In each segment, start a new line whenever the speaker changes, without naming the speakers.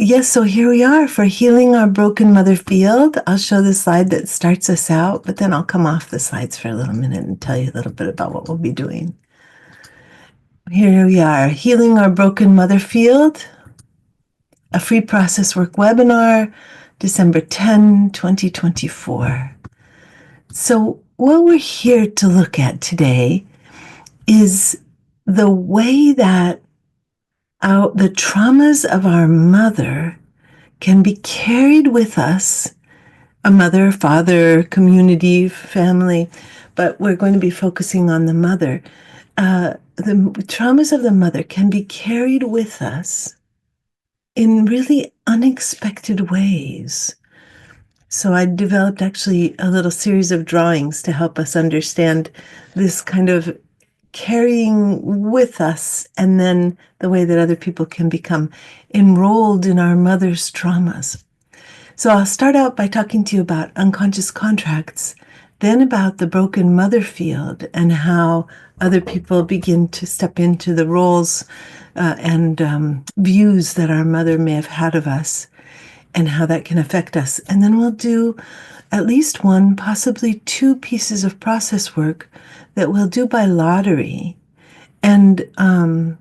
Yes, so here we are for healing our broken mother field. I'll show the slide that starts us out, but then I'll come off the slides for a little minute and tell you a little bit about what we'll be doing. Here we are, healing our broken mother field, a free process work webinar, December 10, 2024. So what we're here to look at today is the way that the traumas of our mother can be carried with us, a mother, father, community, family, but we're going to be focusing on the mother. The traumas of the mother can be carried with us in really unexpected ways. So I developed actually a little series of drawings to help us understand this kind of carrying with us, and then the way that other people can become enrolled in our mother's traumas. So I'll start out by talking to you about unconscious contracts, then about the broken mother field and how other people begin to step into the roles and views that our mother may have had of us and how that can affect us. And then we'll do at least one, possibly two pieces of process work that we'll do by lottery. And I'd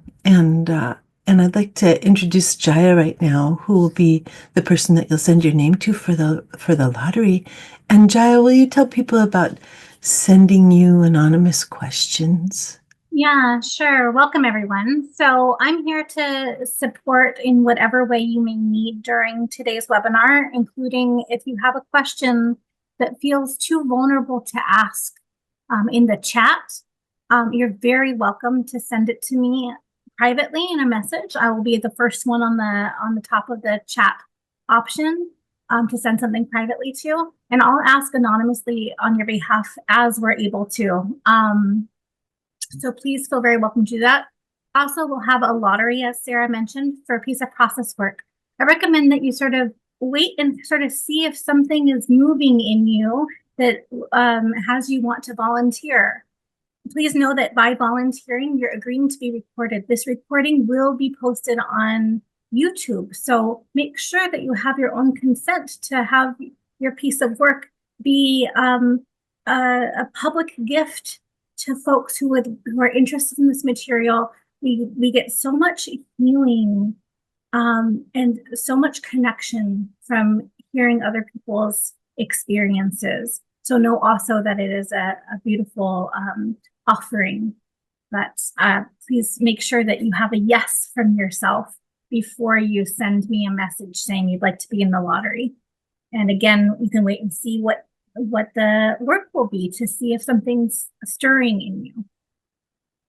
like to introduce Jaya right now, who will be the person that you'll send your name to for the lottery. And Jaya, will you tell people about sending you anonymous questions?
Yeah, sure. Welcome, everyone. So I'm here to support in whatever way you may need during today's webinar, including if you have a question that feels too vulnerable to ask in the chat, you're very welcome to send it to me privately in a message. I will be the first one on the top of the chat option to send something privately to, and I'll ask anonymously on your behalf as we're able to. So please feel very welcome to do that. Also, we'll have a lottery, as Sarah mentioned, for a piece of process work. I recommend that you sort of wait and sort of see if something is moving in you that has you want to volunteer. Please know that by volunteering, you're agreeing to be recorded. This recording will be posted on YouTube. So make sure that you have your own consent to have your piece of work be a public gift to folks who are interested in this material. We get so much healing and so much connection from hearing other people's experiences. So know also that it is a beautiful offering. But please make sure that you have a yes from yourself before you send me a message saying you'd like to be in the lottery. And again, you can wait and see what the work will be to see if something's stirring in you.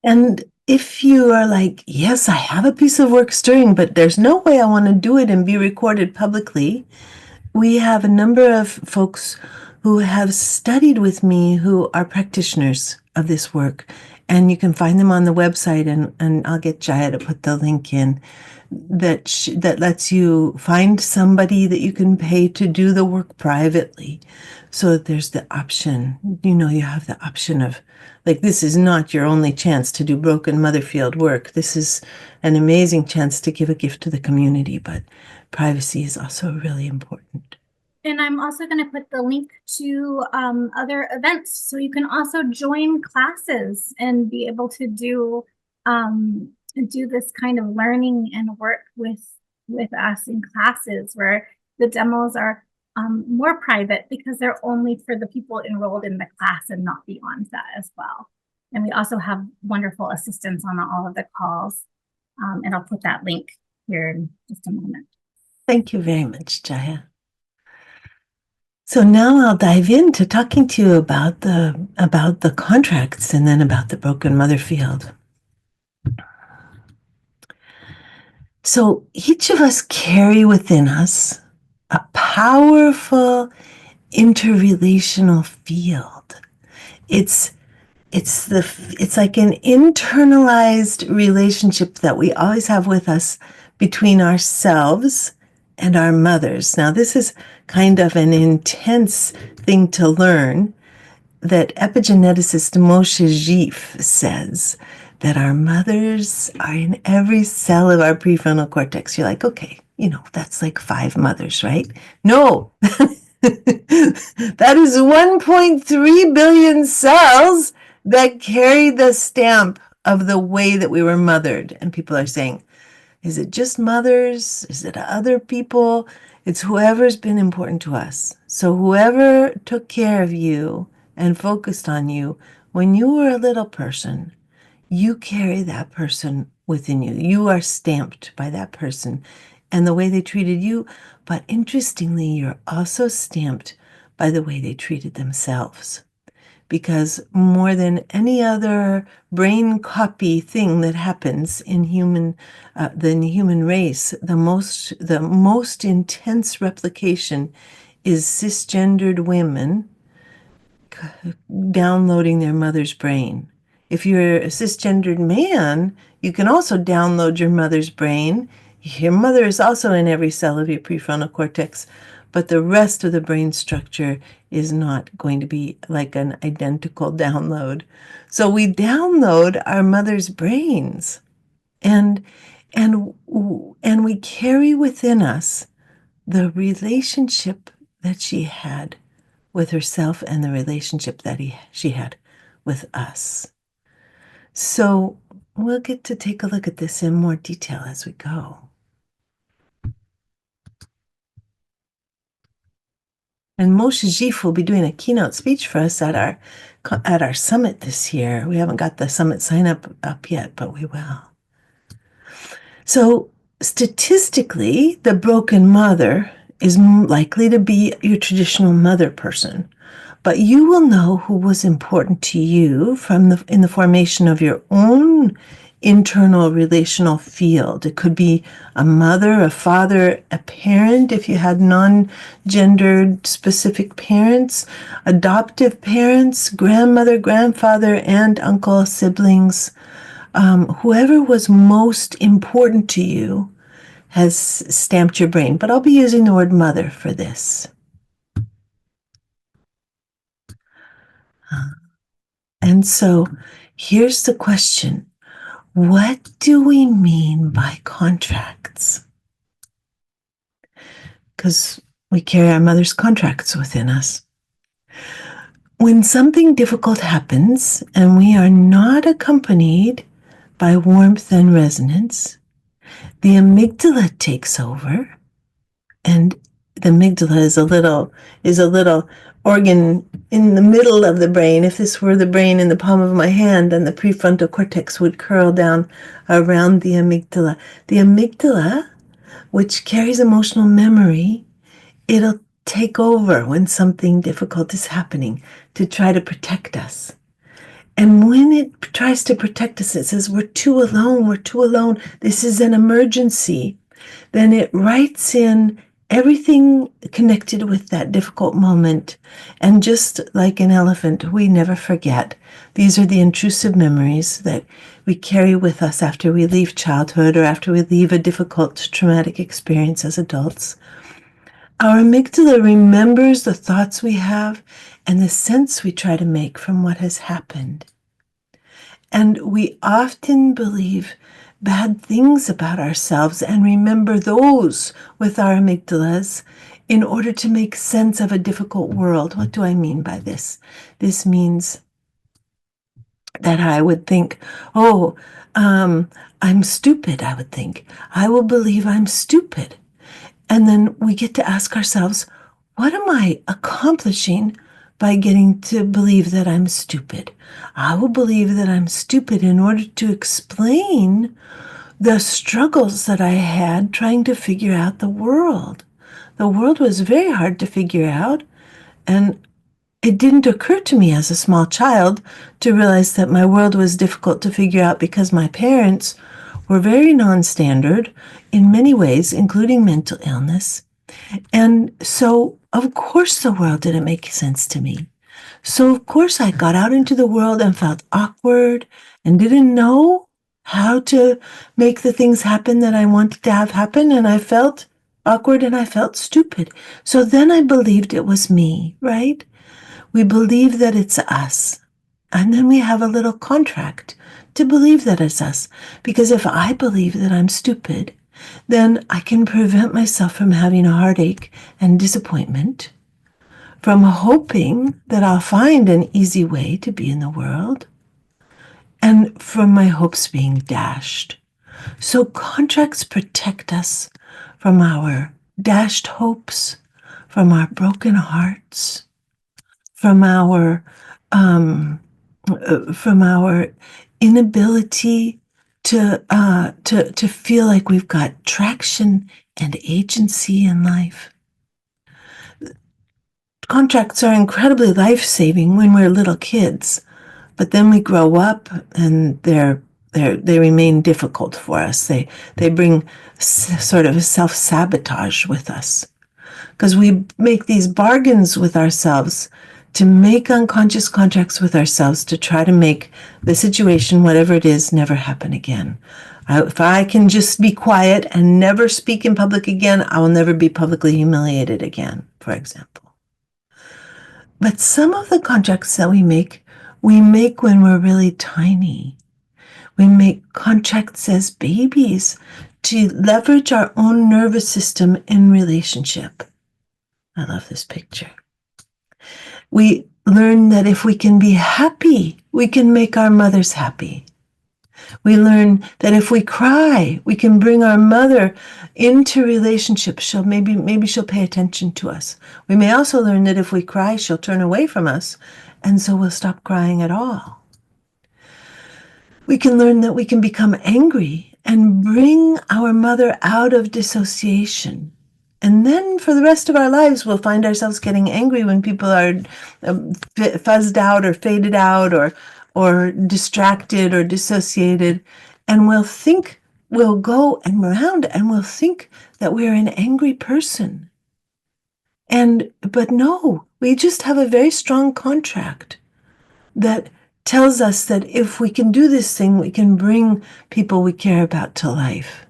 And if you are like, yes, I have a piece of work stirring, but there's no way I want to do it and be recorded publicly, we have a number of folks who have studied with me who are practitioners of this work. And you can find them on the website, and I'll get Jaya to put the link in that lets you find somebody that you can pay to do the work privately. So that there's the option, you have the option of, like, this is not your only chance to do broken mother field work. This is an amazing chance to give a gift to the community, but privacy is also really important.
And I'm also going to put the link to other events, so you can also join classes and be able to do this kind of learning and work with us in classes where the demos are more private because they're only for the people enrolled in the class and not beyond that as well. And we also have wonderful assistants on all of the calls. And I'll put that link here in just a moment.
Thank you very much, Jaya. So now I'll dive into talking to you about the contracts and then about the broken mother field. So each of us carry within us a powerful interrelational field. It's like an internalized relationship that we always have with us between ourselves and our mothers. Now, this is kind of an intense thing to learn that epigeneticist Moshe Zhif says, that our mothers are in every cell of our prefrontal cortex. You're like, okay, that's like 5 mothers, right? No, that is 1.3 billion cells that carry the stamp of the way that we were mothered. And people are saying, is it just mothers? Is it other people? It's whoever's been important to us. So whoever took care of you and focused on you when you were a little person, you carry that person within you. You are stamped by that person and the way they treated you. But interestingly, you're also stamped by the way they treated themselves. Because more than any other brain copy thing that happens in the human race, the most intense replication is cisgendered women downloading their mother's brain. If you're a cisgendered man, you can also download your mother's brain. Your mother is also in every cell of your prefrontal cortex, but the rest of the brain structure is not going to be like an identical download. So we download our mother's brains, and and and we carry within us the relationship that she had with herself and the relationship that she had with us. So we'll get to take a look at this in more detail as we go. And Moshe Zif will be doing a keynote speech for us at our summit this year. We haven't got the summit sign up yet, but we will. So statistically, the broken mother is likely to be your traditional mother person. But you will know who was important to you in the formation of your own internal relational field. It could be a mother, a father, a parent, if you had non-gendered specific parents, adoptive parents, grandmother, grandfather, aunt, uncle, siblings. Whoever was most important to you has stamped your brain. But I'll be using the word mother for this. And so here's the question. What do we mean by contracts? Because we carry our mother's contracts within us. When something difficult happens and we are not accompanied by warmth and resonance, the amygdala takes over, and the amygdala is a little organ in the middle of the brain. If this were the brain in the palm of my hand, then the prefrontal cortex would curl down around the amygdala. The amygdala, which carries emotional memory, it'll take over when something difficult is happening to try to protect us. And when it tries to protect us, it says, we're too alone, this is an emergency. Then it writes in everything connected with that difficult moment. And just like an elephant, we never forget. These are the intrusive memories that we carry with us after we leave childhood or after we leave a difficult traumatic experience as adults. Our amygdala remembers the thoughts we have and the sense we try to make from what has happened. And we often believe bad things about ourselves and remember those with our amygdalas in order to make sense of a difficult world. What do I mean by this? This means that I would think, I'm stupid, I would think. I will believe I'm stupid. And then we get to ask ourselves, what am I accomplishing by getting to believe that I'm stupid? I will believe that I'm stupid in order to explain the struggles that I had trying to figure out the world. The world was very hard to figure out, and it didn't occur to me as a small child to realize that my world was difficult to figure out because my parents were very non-standard in many ways, including mental illness. And so, of course, the world didn't make sense to me. So, of course, I got out into the world and felt awkward and didn't know how to make the things happen that I wanted to have happen. And I felt awkward and I felt stupid. So then I believed it was me, right? We believe that it's us. And then we have a little contract to believe that it's us. Because if I believe that I'm stupid, then I can prevent myself from having a heartache and disappointment, from hoping that I'll find an easy way to be in the world, and from my hopes being dashed. So contracts protect us from our dashed hopes, from our broken hearts, from our inability to feel like we've got traction and agency in life. Contracts are incredibly life-saving when we're little kids, but then we grow up and they remain difficult for us. They bring sort of a self-sabotage with us, because we make these bargains with ourselves to make unconscious contracts with ourselves to try to make the situation, whatever it is, never happen again. If I can just be quiet and never speak in public again, I will never be publicly humiliated again, for example. But some of the contracts that we make when we're really tiny. We make contracts as babies to leverage our own nervous system in relationship. I love this picture. We learn that if we can be happy, we can make our mothers happy. We learn that if we cry, we can bring our mother into relationship. Maybe she'll pay attention to us. We may also learn that if we cry, she'll turn away from us, and so we'll stop crying at all. We can learn that we can become angry and bring our mother out of dissociation. And then for the rest of our lives, we'll find ourselves getting angry when people are fuzzed out or faded out or distracted or dissociated. And we'll go around and we'll think that we're an angry person. But no, we just have a very strong contract that tells us that if we can do this thing, we can bring people we care about to life.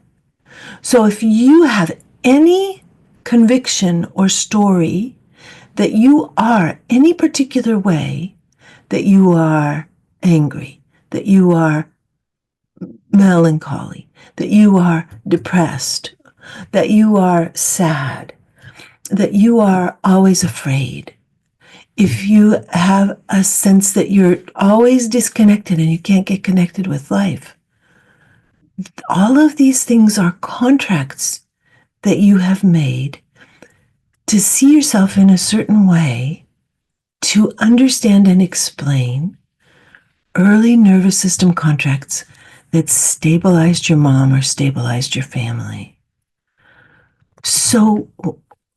So if you have any conviction or story that you are any particular way, that you are angry, that you are melancholy, that you are depressed, that you are sad, that you are always afraid, if you have a sense that you're always disconnected and you can't get connected with life, all of these things are contracts that you have made to see yourself in a certain way, to understand and explain early nervous system contracts that stabilized your mom or stabilized your family. So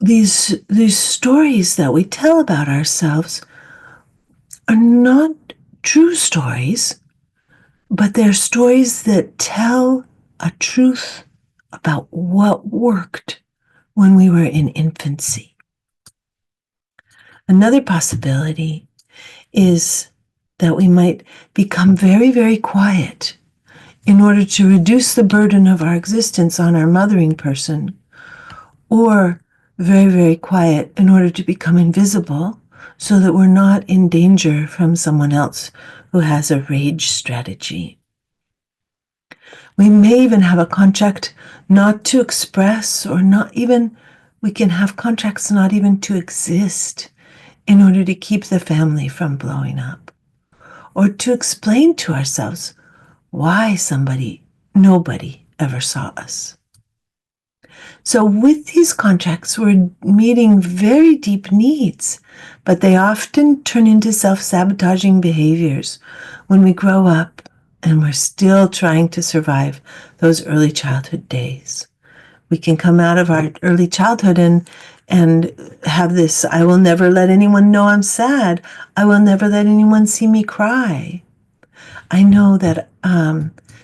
these stories that we tell about ourselves are not true stories, but they're stories that tell a truth about what worked when we were in infancy. Another possibility is that we might become very, very quiet in order to reduce the burden of our existence on our mothering person, or very, very quiet in order to become invisible so that we're not in danger from someone else who has a rage strategy. We may even have a contract not to express, or we can have contracts not even to exist in order to keep the family from blowing up, or to explain to ourselves why nobody ever saw us. So with these contracts, we're meeting very deep needs, but they often turn into self-sabotaging behaviors when we grow up and we're still trying to survive those early childhood days. We can come out of our early childhood and have this, I will never let anyone know I'm sad. I will never let anyone see me cry. I know that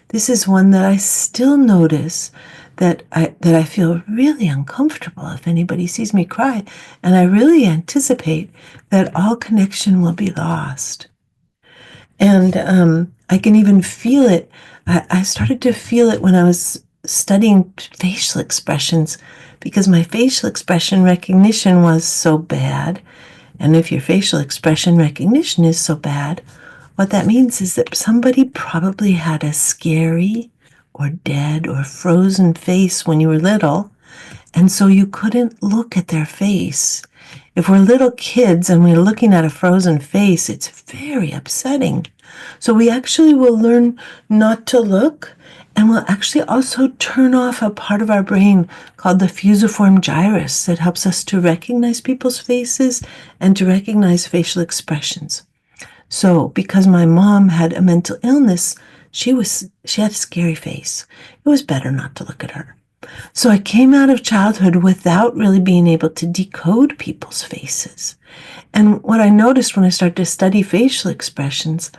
this is one that I still notice, that I feel really uncomfortable if anybody sees me cry, and I really anticipate that all connection will be lost. And I can even feel it. I started to feel it when I was studying facial expressions, because my facial expression recognition was so bad. And if your facial expression recognition is so bad, What that means is that somebody probably had a scary or dead or frozen face when you were little, and so you couldn't look at their face. If we're little kids and we're looking at a frozen face, it's very upsetting. So we actually will learn not to look, and we'll actually also turn off a part of our brain called the fusiform gyrus that helps us to recognize people's faces and to recognize facial expressions. So because my mom had a mental illness, she had a scary face. It was better not to look at her. So I came out of childhood without really being able to decode people's faces. And what I noticed when I started to study facial expressions,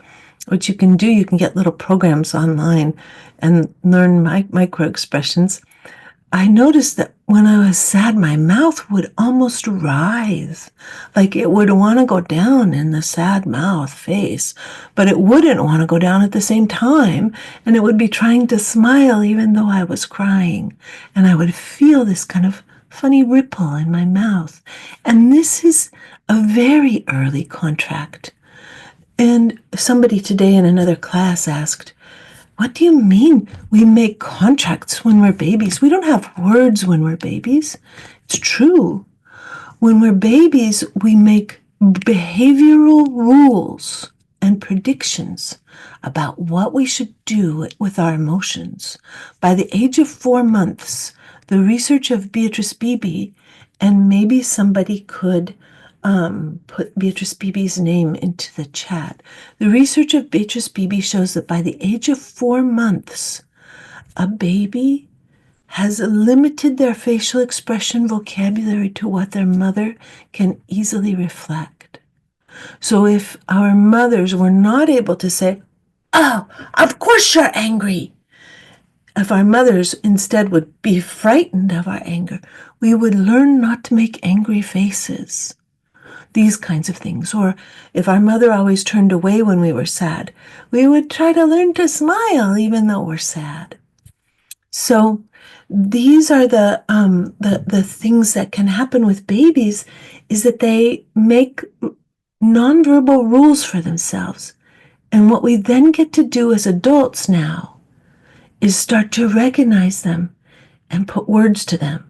what you can do, you can get little programs online and learn micro expressions. I noticed that when I was sad, my mouth would almost writhe, like it would want to go down in the sad mouth face, but it wouldn't want to go down at the same time, and it would be trying to smile even though I was crying, and I would feel this kind of funny ripple in my mouth. And this is a very early contract. And somebody today in another class asked, what do you mean we make contracts when we're babies? We don't have words when we're babies. It's true. When we're babies, we make behavioral rules and predictions about what we should do with our emotions. By the age of 4 months, the research of Beatrice Beebe, and maybe somebody could put Beatrice Beebe's name into the chat. The research of Beatrice Beebe shows that by the age of 4 months, a baby has limited their facial expression vocabulary to what their mother can easily reflect. So if our mothers were not able to say, oh, of course you're angry, if our mothers instead would be frightened of our anger, we would learn not to make angry faces. These kinds of things. Or if our mother always turned away when we were sad, we would try to learn to smile even though we're sad. So these are the things that can happen with babies, is that they make nonverbal rules for themselves. And what we then get to do as adults now is start to recognize them and put words to them.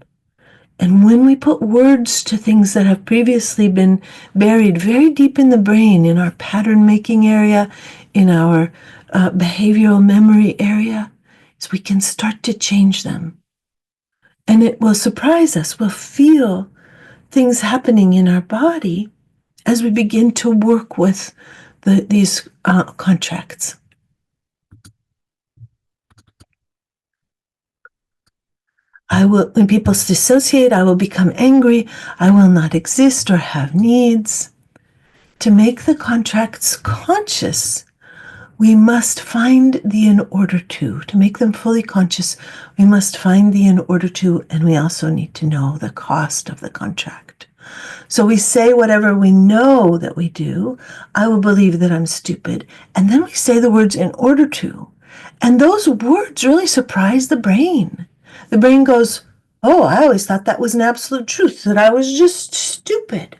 And when we put words to things that have previously been buried very deep in the brain, in our pattern-making area, in our behavioral memory area, is we can start to change them. And it will surprise us. We'll feel things happening in our body as we begin to work with these contracts. When people dissociate, I will become angry. I will not exist or have needs. To make the contracts conscious, we must find the in order to. To make them fully conscious, we must find the in order to, and we also need to know the cost of the contract. So we say whatever we know that we do. I will believe that I'm stupid. And then we say the words in order to. And those words really surprise the brain. The brain goes, oh, I always thought that was an absolute truth, that I was just stupid.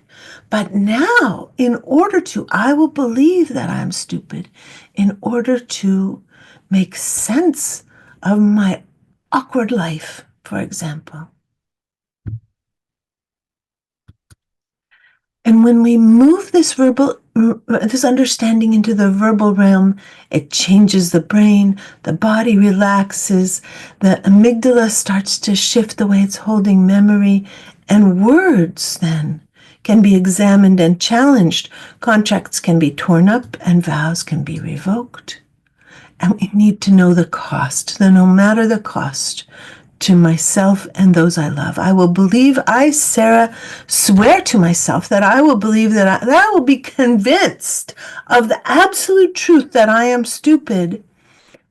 But now, in order to, I will believe that I'm stupid in order to make sense of my awkward life, for example. And when we move this understanding into the verbal realm, it changes the brain, the body relaxes, the amygdala starts to shift the way it's holding memory, and words then can be examined and challenged. Contracts can be torn up and vows can be revoked. And we need to know the cost, no matter the cost, to myself and those I love. I will believe, Sarah, swear to myself that I will believe that I will be convinced of the absolute truth that I am stupid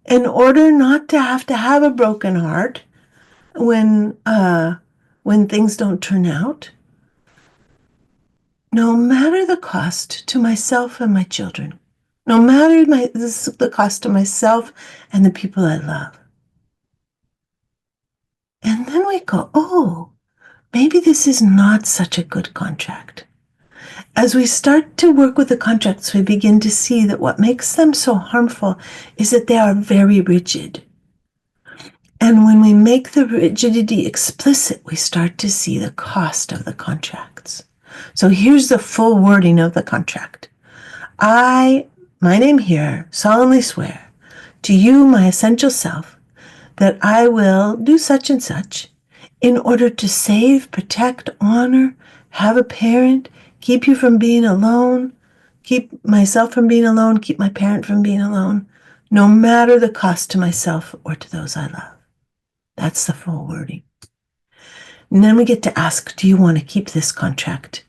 in order not to have a broken heart when things don't turn out, no matter the cost to myself and my children, no matter the cost to myself and the people I love. And then we go, oh, maybe this is not such a good contract. As we start to work with the contracts, we begin to see that what makes them so harmful is that they are very rigid. And when we make the rigidity explicit, we start to see the cost of the contracts. So here's the full wording of the contract. I, my name here, solemnly swear to you, my essential self, that I will do such and such in order to save, protect, honor, have a parent, keep you from being alone, keep myself from being alone, keep my parent from being alone, no matter the cost to myself or to those I love. That's the full wording. And then we get to ask, do you want to keep this contract?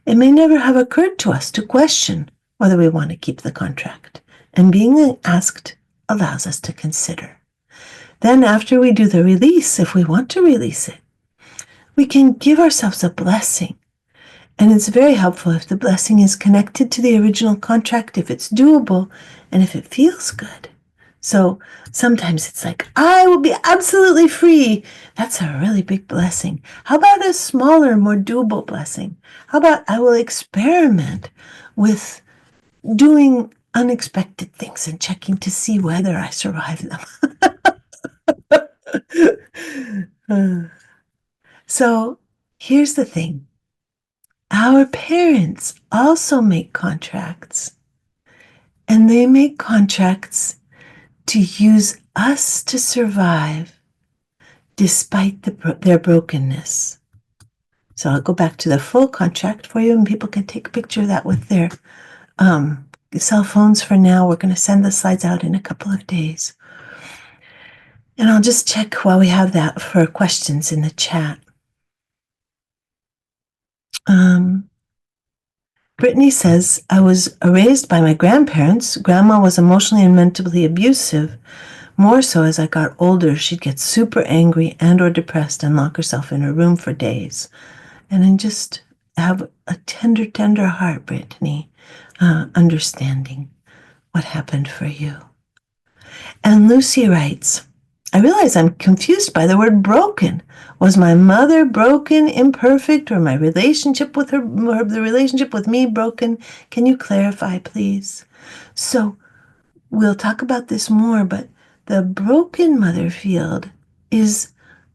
It may never have occurred to us to question whether we want to keep the contract. And being asked allows us to consider. Then after we do the release, if we want to release it, we can give ourselves a blessing. And it's very helpful if the blessing is connected to the original contract, if it's doable, and if it feels good. So sometimes it's like, I will be absolutely free. That's a really big blessing. How about a smaller, more doable blessing? How about I will experiment with doing unexpected things and checking to see whether I survive them? So here's the thing. Our parents also make contracts, and they make contracts to use us to survive despite their brokenness. So I'll go back to the full contract for you, and people can take a picture of that with their cell phones for now. We're going to send the slides out in a couple of days. And I'll just check while we have that for questions in the chat. Brittany says, I was raised by my grandparents. Grandma was emotionally and mentally abusive. More so as I got older, she'd get super angry and or depressed and lock herself in her room for days. And then just have a tender, tender heart, Brittany, understanding what happened for you. And Lucy writes, I realize I'm confused by the word broken. Was my mother broken, imperfect, or my relationship with her, or the relationship with me broken? Can you clarify, please? So we'll talk about this more, but the broken mother field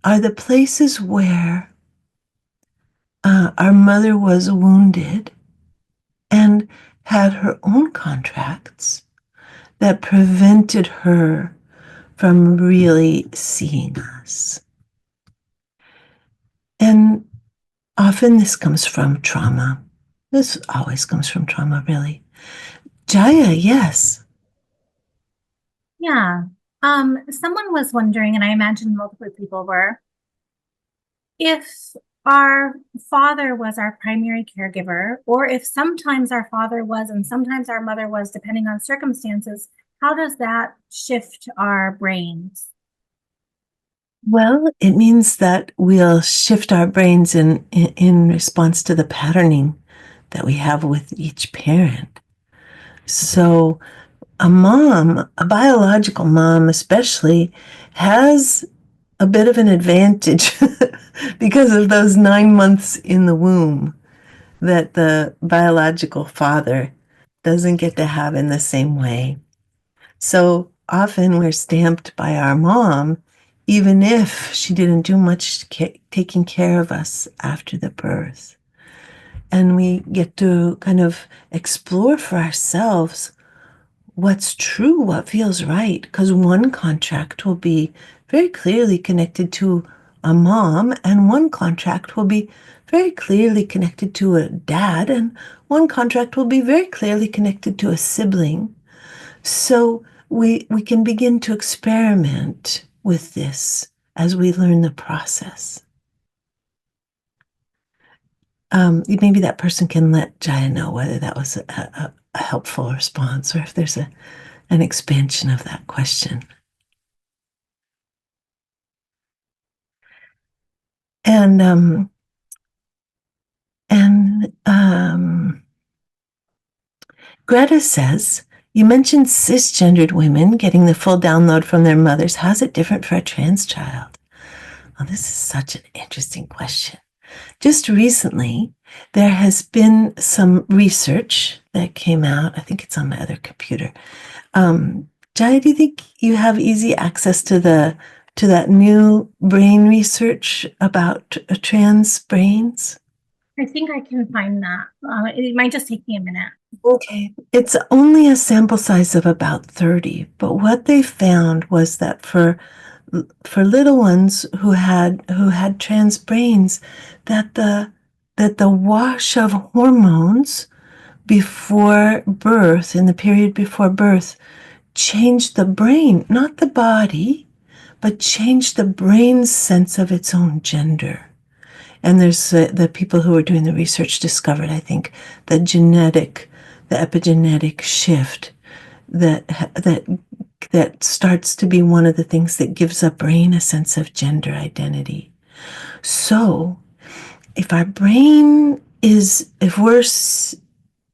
are the places where our mother was wounded and had her own contracts that prevented her from really seeing us. And often this comes from trauma. This always comes from trauma, really. Jaya, yes.
Yeah. Someone was wondering, and I imagine multiple people were, if our father was our primary caregiver, or if sometimes our father was and sometimes our mother was, depending on circumstances, how does that shift our brains?
Well, it means that we'll shift our brains in response to the patterning that we have with each parent. So a mom, a biological mom especially, has a bit of an advantage because of those 9 months in the womb that the biological father doesn't get to have in the same way. So often we're stamped by our mom, even if she didn't do much taking care of us after the birth. And we get to kind of explore for ourselves what's true, what feels right, because one contract will be very clearly connected to a mom, and one contract will be very clearly connected to a dad, and one contract will be very clearly connected to a sibling. So we can begin to experiment with this as we learn the process. Maybe that person can let Jaya know whether that was a helpful response or if there's an expansion of that question. And Greta says, you mentioned cisgendered women getting the full download from their mothers. How's it different for a trans child? Well, this is such an interesting question. Just recently, there has been some research that came out. I think it's on my other computer. Jai, do you think you have easy access to that new brain research about trans brains?
I think I can find that. It might just take me a minute.
Okay. It's only a sample size of about 30, but what they found was that for little ones who had trans brains, that the wash of hormones before birth, in the period before birth, changed the brain, not the body, but changed the brain's sense of its own gender. And there's the people who were doing the research discovered, I think, the epigenetic shift that starts to be one of the things that gives a brain a sense of gender identity. So, if we're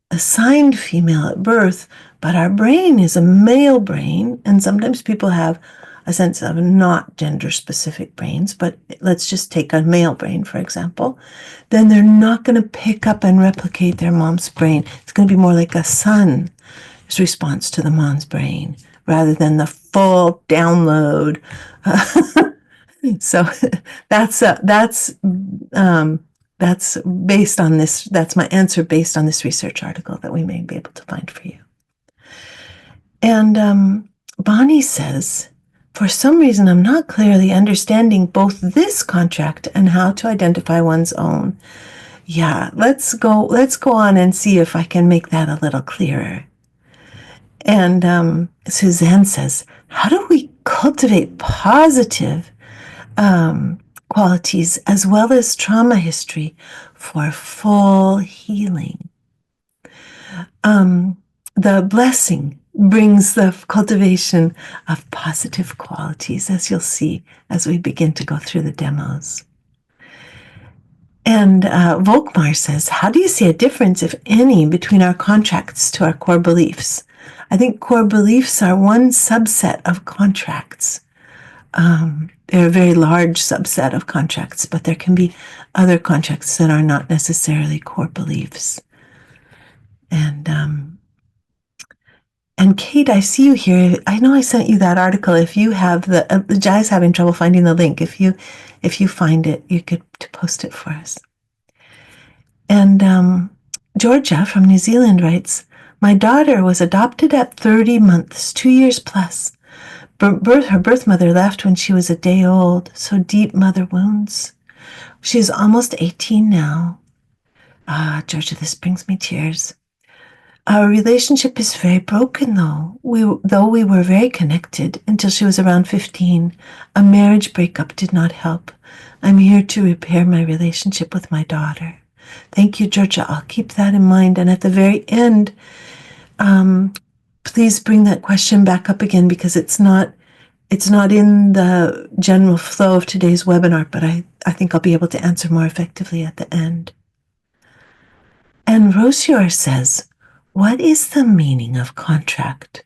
assigned female at birth, but our brain is a male brain, and sometimes people have a sense of not gender specific brains, but let's just take a male brain, for example, then they're not going to pick up and replicate their mom's brain. It's going to be more like a son's response to the mom's brain rather than the full download. So that's based on this. That's my answer based on this research article that we may be able to find for you. And Bonnie says, for some reason, I'm not clearly understanding both this contract and how to identify one's own. Yeah, let's go on and see if I can make that a little clearer. And Suzanne says, how do we cultivate positive qualities as well as trauma history for full healing? The blessing brings the cultivation of positive qualities, as you'll see as we begin to go through the demos. And Volkmar says, how do you see a difference, if any, between our contracts to our core beliefs? I think core beliefs are one subset of contracts. They're a very large subset of contracts, but there can be other contracts that are not necessarily core beliefs. And Kate, I see you here. I know I sent you that article. If you have the Jai's having trouble finding the link. If you find it, you could post it for us. And Georgia from New Zealand writes, my daughter was adopted at 30 months, 2 years plus. Her birth mother left when she was a day old, so deep mother wounds. She's almost 18 now. Georgia, this brings me tears. Our relationship is very broken, though. Though we were very connected until she was around 15, a marriage breakup did not help. I'm here to repair my relationship with my daughter. Thank you, Georgia. I'll keep that in mind. And at the very end, please bring that question back up again, because it's not in the general flow of today's webinar, but I think I'll be able to answer more effectively at the end. And Rosior says, what is the meaning of contract?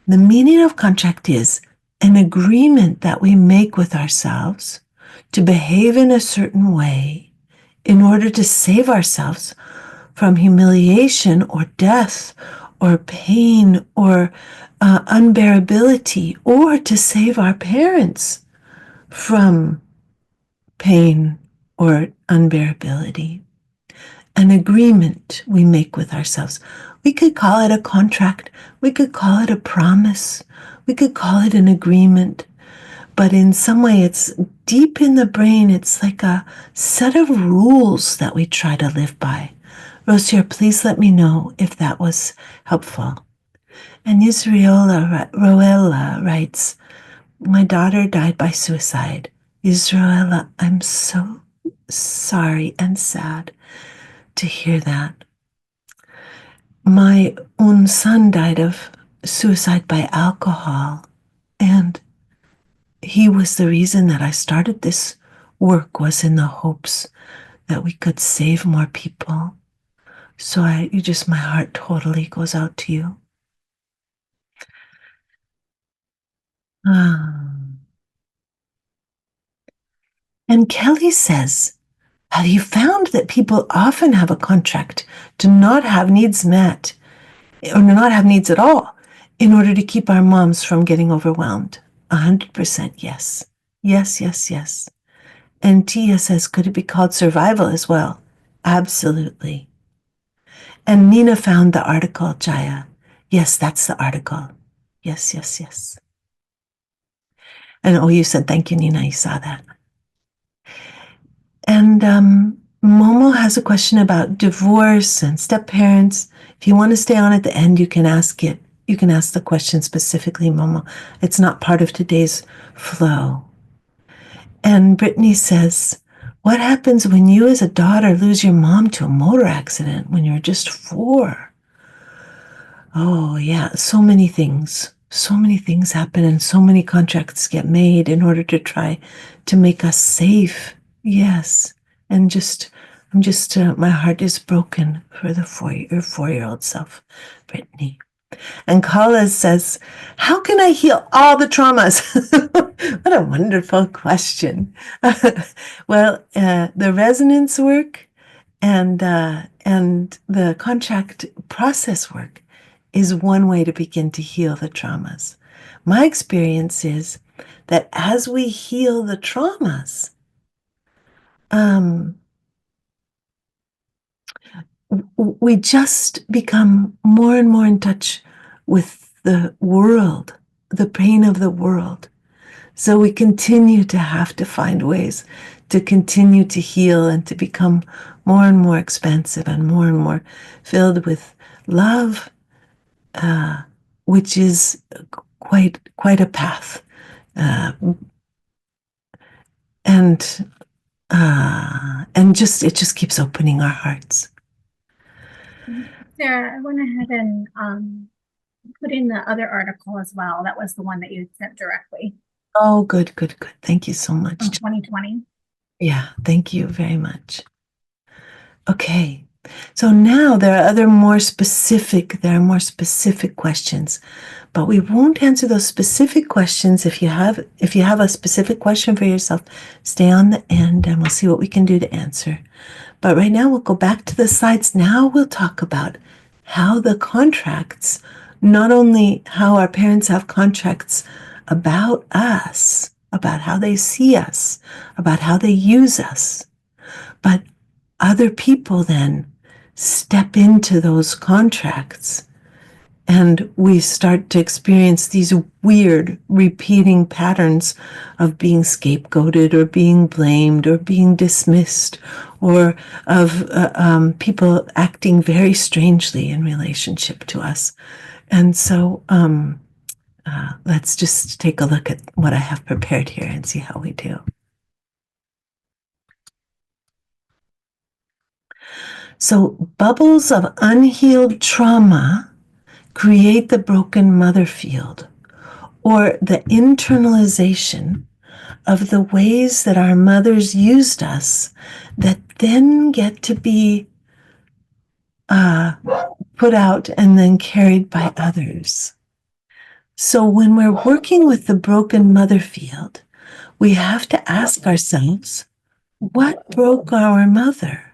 The meaning of contract is an agreement that we make with ourselves to behave in a certain way in order to save ourselves from humiliation or death or pain or unbearability, or to save our parents from pain or unbearability. An agreement we make with ourselves. We could call it a contract. We could call it a promise. We could call it an agreement. But in some way, it's deep in the brain. It's like a set of rules that we try to live by. Rosier, please let me know if that was helpful. And Roella writes, my daughter died by suicide. Israela, I'm so sorry and sad to hear that. My own son died of suicide by alcohol, and he was the reason that I started this work, was in the hopes that we could save more people. So my heart totally goes out to you. And Kelly says, Have you found that people often have a contract to not have needs met or to not have needs at all in order to keep our moms from getting overwhelmed? 100% yes. Yes, yes, yes. And Tia says, could it be called survival as well? Absolutely. And Nina found the article, Jaya. Yes, that's the article. Yes, yes, yes. And oh, you said thank you, Nina. You saw that. And Momo has a question about divorce and step parents. If you want to stay on at the end, you can ask it. You can ask the question specifically, Momo. It's not part of today's flow. And Brittany says, what happens when you as a daughter lose your mom to a motor accident when you're just 4? Oh, yeah, so many things. So many things happen and so many contracts get made in order to try to make us safe. Yes. And my heart is broken for the 4-year-old self, Brittany. And Kala says, how can I heal all the traumas? What a wonderful question. Well, the resonance work and the contract process work is one way to begin to heal the traumas. My experience is that as we heal the traumas, we just become more and more in touch with the world, the pain of the world. So we continue to have to find ways to continue to heal and to become more and more expansive and more filled with love, which is quite a path, and just it just keeps opening our hearts.
Sarah, I went ahead and put in the other article as well. That was the one that you sent directly.
Oh, good. Thank you so much.
From 2020.
Yeah, thank you very much. Okay, so now there are more specific questions, but we won't answer those specific questions. If you have a specific question for yourself, stay on the end and we'll see what we can do to answer. But right now we'll go back to the slides. Now we'll talk about how the contracts, not only how our parents have contracts about us, about how they see us, about how they use us, but other people then step into those contracts and we start to experience these weird repeating patterns of being scapegoated or being blamed or being dismissed, or of people acting very strangely in relationship to us. And so let's just take a look at what I have prepared here and see how we do. So bubbles of unhealed trauma create the broken mother field, or the internalization of the ways that our mothers used us that then get to be put out and then carried by others. So when we're working with the broken mother field, we have to ask ourselves, what broke our mother?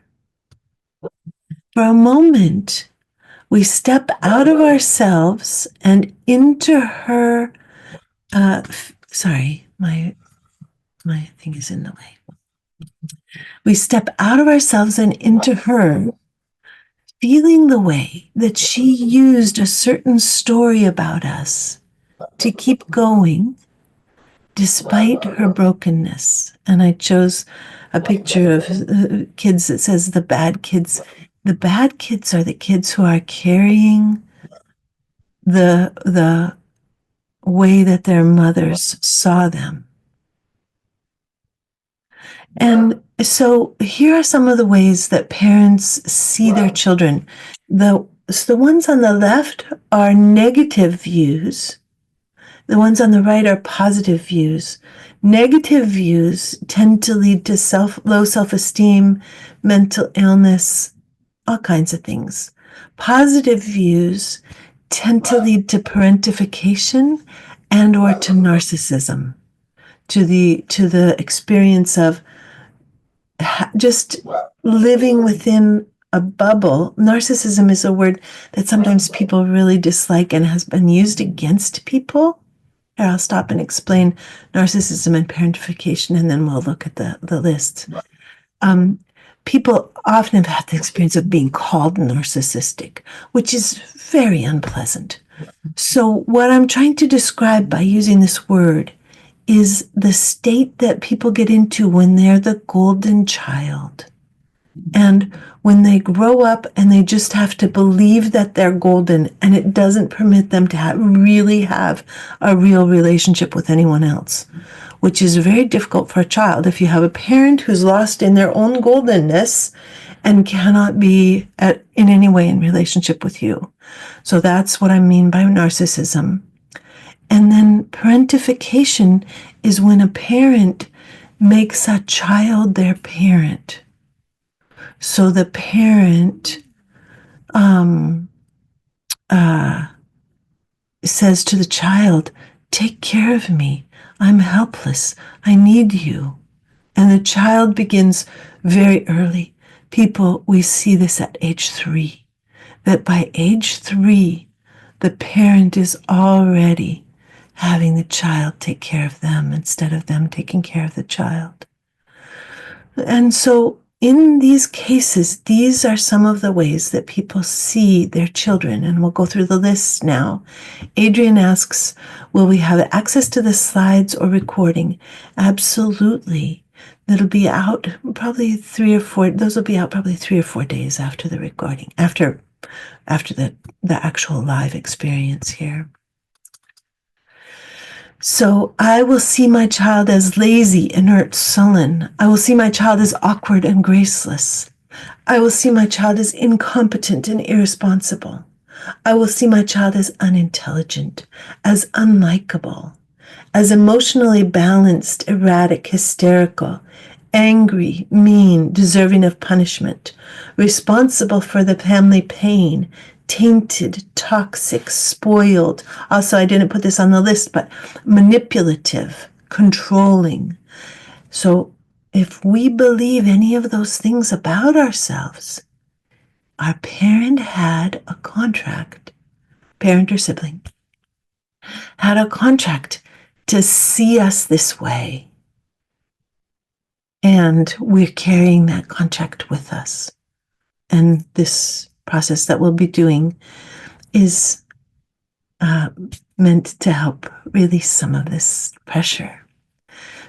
For a moment, we step out of ourselves and into her. Sorry, my thing is in the way. We step out of ourselves and into her, feeling the way that she used a certain story about us to keep going despite her brokenness. And I chose a picture of kids that says the bad kids. The bad kids are the kids who are carrying the way that their mothers saw them. And so here are some of the ways that parents see their children. The ones on the left are negative views. The ones on the right are positive views. Negative views tend to lead to low self-esteem, mental illness, all kinds of things. Positive views tend to lead to parentification and or to narcissism, to the experience of just living within a bubble. Narcissism is a word that sometimes people really dislike and has been used against people. Here, I'll stop and explain narcissism and parentification, and then we'll look at the list. People often have had the experience of being called narcissistic, which is very unpleasant. So, what I'm trying to describe by using this word is the state that people get into when they're the golden child. And when they grow up and they just have to believe that they're golden, and it doesn't permit them to really have a real relationship with anyone else, which is very difficult for a child. If you have a parent who's lost in their own goldenness and cannot be in any way in relationship with you. So that's what I mean by narcissism. And then parentification is when a parent makes a child their parent. So the parent says to the child, take care of me. I'm helpless. I need you. And the child begins very early. We see this at age 3, that by age 3, the parent is already having the child take care of them instead of them taking care of the child. And so in these cases, these are some of the ways that people see their children, and we'll go through the list now. Adrian asks, will we have access to the slides or recording? Absolutely. That'll be out probably 3 or 4, those will be out probably 3 or 4 days after the recording, after the actual live experience here. So I will see my child as lazy, inert, sullen. I will see my child as awkward and graceless. I will see my child as incompetent and irresponsible. I will see my child as unintelligent, as unlikable, as emotionally balanced, erratic, hysterical, angry, mean, deserving of punishment, responsible for the family pain, tainted, toxic, spoiled. Also, I didn't put this on the list, but manipulative, controlling. So if we believe any of those things about ourselves, our parent had a contract, parent or sibling, had a contract to see us this way. And we're carrying that contract with us. And this process that we'll be doing is meant to help release some of this pressure.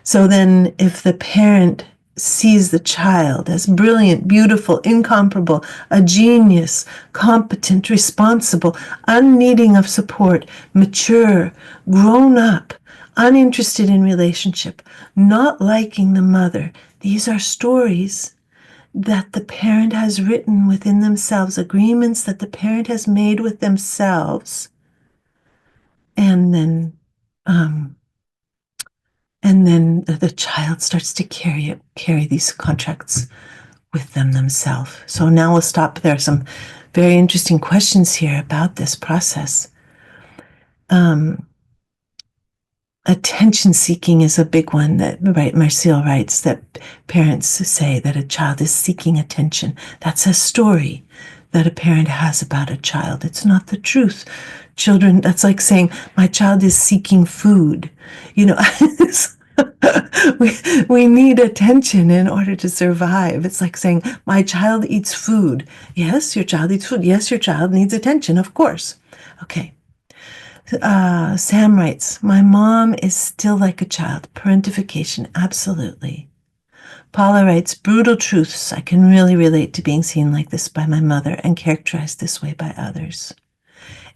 So then if the parent sees the child as brilliant, beautiful, incomparable, a genius, competent, responsible, unneeding of support, mature, grown up, uninterested in relationship, not liking the mother, these are stories that the parent has written within themselves, agreements that the parent has made with themselves. And then the child starts to carry these contracts with themselves. So now we'll stop. There are some very interesting questions here about this process. Attention seeking is a big one that Marcel writes, that parents say that a child is seeking attention. That's a story that a parent has about a child. It's not the truth. Children, that's like saying, my child is seeking food. We need attention in order to survive. It's like saying, my child eats food. Yes, your child eats food. Yes, your child needs attention, of course. Okay. Sam writes, my mom is still like a child. Parentification, absolutely. Paula writes, brutal truths. I can really relate to being seen like this by my mother and characterized this way by others.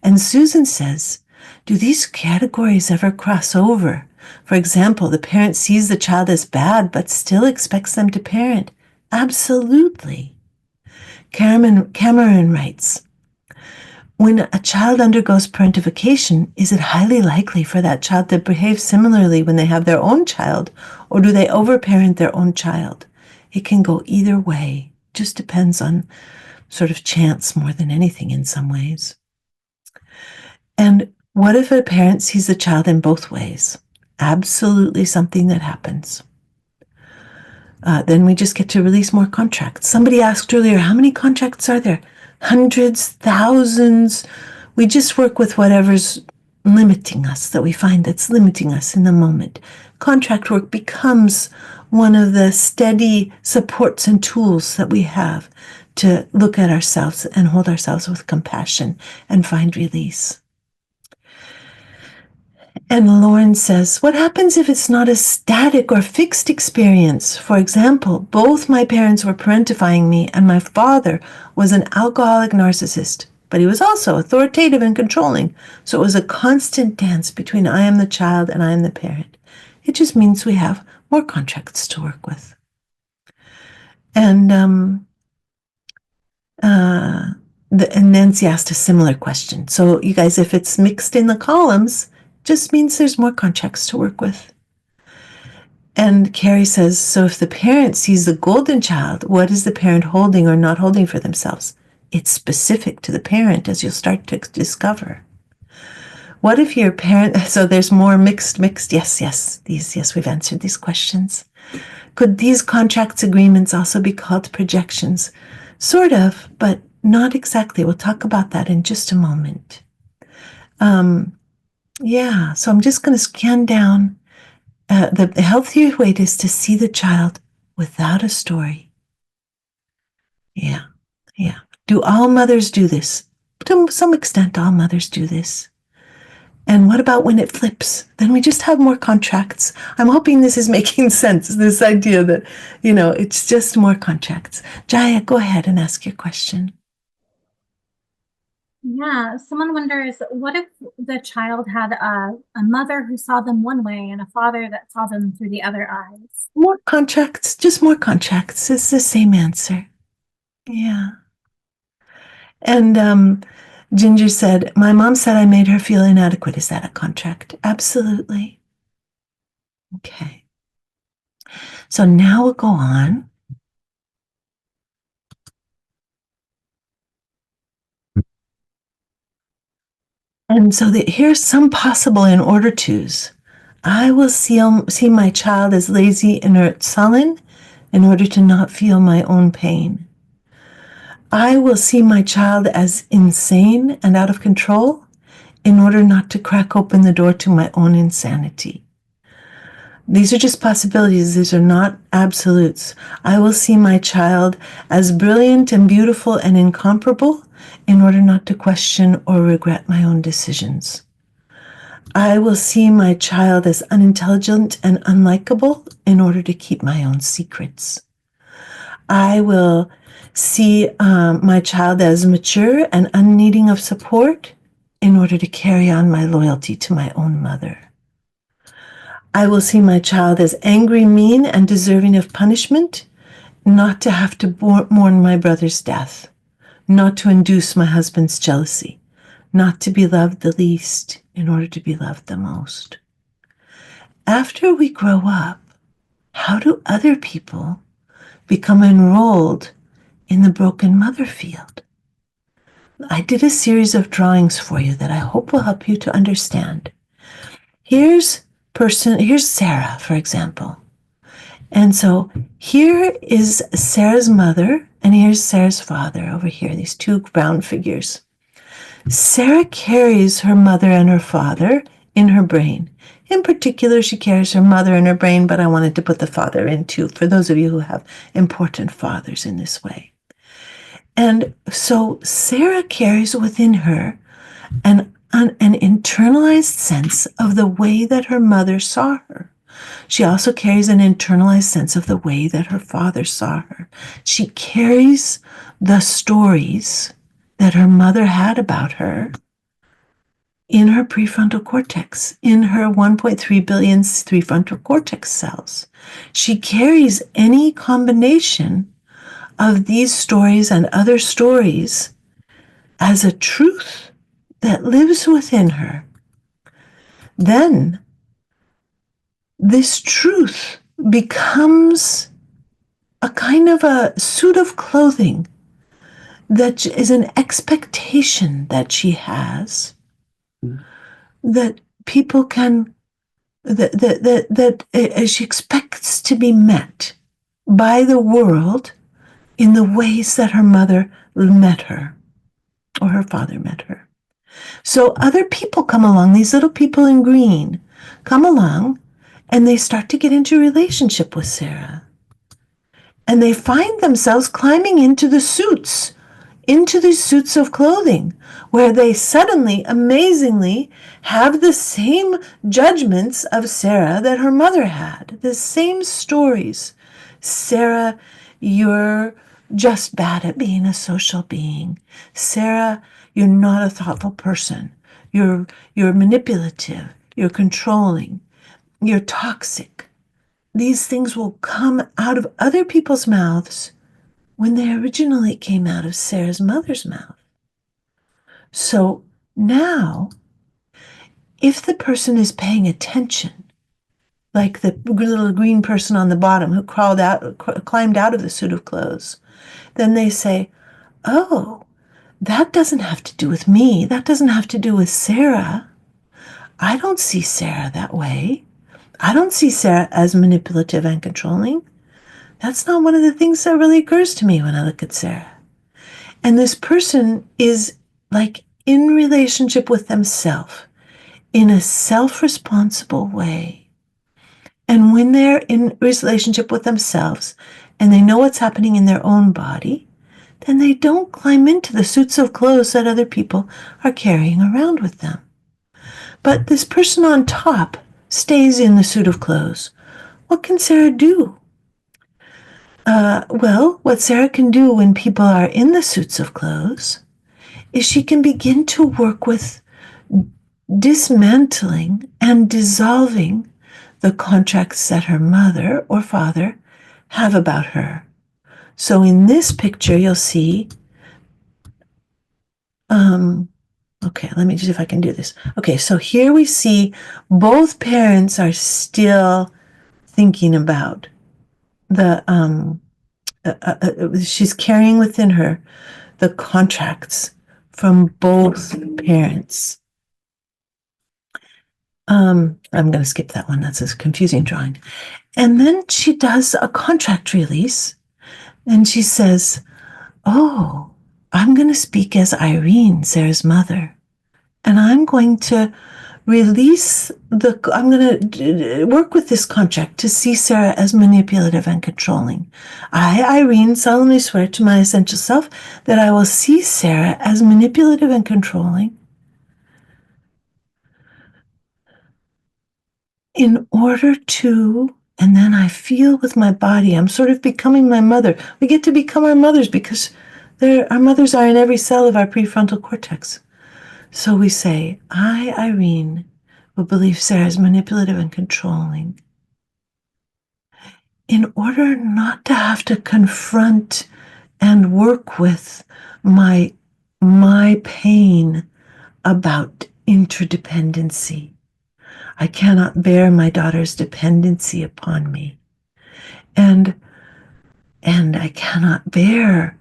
And Susan says, do these categories ever cross over? For example, the parent sees the child as bad, but still expects them to parent. Absolutely. Cameron writes, when a child undergoes parentification, is it highly likely for that child to behave similarly when they have their own child, or do they overparent their own child? It can go either way. Just depends on sort of chance more than anything in some ways. And what if a parent sees the child in both ways? Absolutely something that happens. then we just get to release more contracts. Somebody asked earlier, how many contracts are there? Hundreds, thousands. We just work with whatever's limiting us, that we find that's limiting us in the moment. Contract work becomes one of the steady supports and tools that we have to look at ourselves and hold ourselves with compassion and find release. And Lauren says, what happens if it's not a static or fixed experience? For example, both my parents were parentifying me, and my father was an alcoholic narcissist, but he was also authoritative and controlling. So it was a constant dance between I am the child and I am the parent. It just means we have more contracts to work with. And and Nancy asked a similar question. So you guys, if it's mixed in the columns, just means there's more contracts to work with. And Carrie says, so if the parent sees the golden child, what is the parent holding or not holding for themselves? It's specific to the parent, as you'll start to discover. What if your parent, so there's more mixed, yes, we've answered these questions. Could these contracts agreements also be called projections? Sort of, but not exactly. We'll talk about that in just a moment. Yeah, so I'm just going to scan down. The healthier way is to see the child without a story. Yeah. Do all mothers do this? To some extent, all mothers do this. And what about when it flips? Then we just have more contracts. I'm hoping this is making sense, this idea that, it's just more contracts. Jaya, go ahead and ask your question.
Yeah, someone wonders, what if the child had a mother who saw them one way and a father that saw them through the other eyes?
More contracts, just more contracts. It's the same answer. Yeah. And Ginger said, my mom said I made her feel inadequate. Is that a contract? Absolutely. Okay. So now we'll go on. And so here's some possible in order tos. I will see my child as lazy, inert, sullen in order to not feel my own pain. I will see my child as insane and out of control in order not to crack open the door to my own insanity. These are just possibilities. These are not absolutes. I will see my child as brilliant and beautiful and incomparable in order not to question or regret my own decisions. I will see my child as unintelligent and unlikable in order to keep my own secrets. I will see my child as mature and unneeding of support in order to carry on my loyalty to my own mother. I will see my child as angry, mean, and deserving of punishment, not to have to mourn my brother's death, not to induce my husband's jealousy, not to be loved the least in order to be loved the most. After we grow up, how do other people become enrolled in the broken mother field? I did a series of drawings for you that I hope will help you to understand. Here's Sarah, for example. And so here is Sarah's mother, and here's Sarah's father over here, these two round figures. Sarah carries her mother and her father in her brain. In particular, she carries her mother in her brain, but I wanted to put the father in too, for those of you who have important fathers in this way. And so Sarah carries within her an internalized sense of the way that her mother saw her. She also carries an internalized sense of the way that her father saw her. She carries the stories that her mother had about her in her prefrontal cortex, in her 1.3 billion prefrontal cortex cells. She carries any combination of these stories and other stories as a truth that lives within her. Then this truth becomes a kind of a suit of clothing that is an expectation that she has, that people can, that she expects to be met. by the world in the ways that her mother met her or her father met her. So other people come along, these little people in green come along, and they start to get into relationship with Sarah. And they find themselves climbing into these suits of clothing, where they suddenly, amazingly, have the same judgments of Sarah that her mother had, the same stories. Sarah, you're just bad at being a social being. Sarah, you're not a thoughtful person. You're manipulative. You're controlling. You're toxic. These things will come out of other people's mouths when they originally came out of Sarah's mother's mouth. So now, if the person is paying attention, like the little green person on the bottom who climbed out of the suit of clothes, then they say, oh, that doesn't have to do with me. That doesn't have to do with Sarah. I don't see Sarah that way. I don't see Sarah as manipulative and controlling. That's not one of the things that really occurs to me when I look at Sarah. And this person is like in relationship with themselves in a self-responsible way. And when they're in relationship with themselves and they know what's happening in their own body, then they don't climb into the suits of clothes that other people are carrying around with them. But this person on top stays in the suit of clothes. What can Sarah do? Well, what Sarah can do when people are in the suits of clothes is she can begin to work with dismantling and dissolving the contracts that her mother or father have about her. So in this picture, you'll see, okay, let me see if I can do this. Okay, so here we see both parents are still thinking about the, she's carrying within her the contracts from both parents. I'm going to skip that one. That's a confusing drawing. And then she does a contract release and she says, oh, I'm going to speak as Irene, Sarah's mother. And I'm going to I'm going to work with this contract to see Sarah as manipulative and controlling. I, Irene, solemnly swear to my essential self that I will see Sarah as manipulative and controlling in order to, and then I feel with my body, I'm sort of becoming my mother. We get to become our mothers because our mothers are in every cell of our prefrontal cortex. So we say, I, Irene, will believe Sarah is manipulative and controlling in order not to have to confront and work with my pain about interdependency. I cannot bear my daughter's dependency upon me. And I cannot bear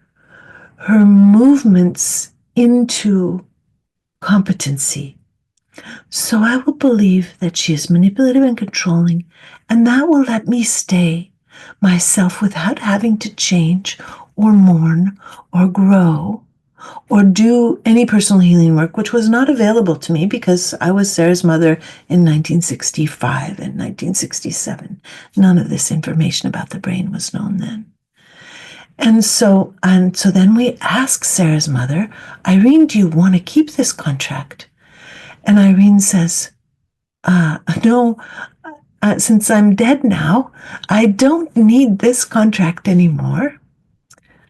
her movements into competency. So I will believe that she is manipulative and controlling, and that will let me stay myself without having to change or mourn or grow or do any personal healing work, which was not available to me because I was Sarah's mother in 1965 and 1967. None of this information about the brain was known then. And so then we ask Sarah's mother, Irene, do you want to keep this contract? And Irene says, no, since I'm dead now, I don't need this contract anymore.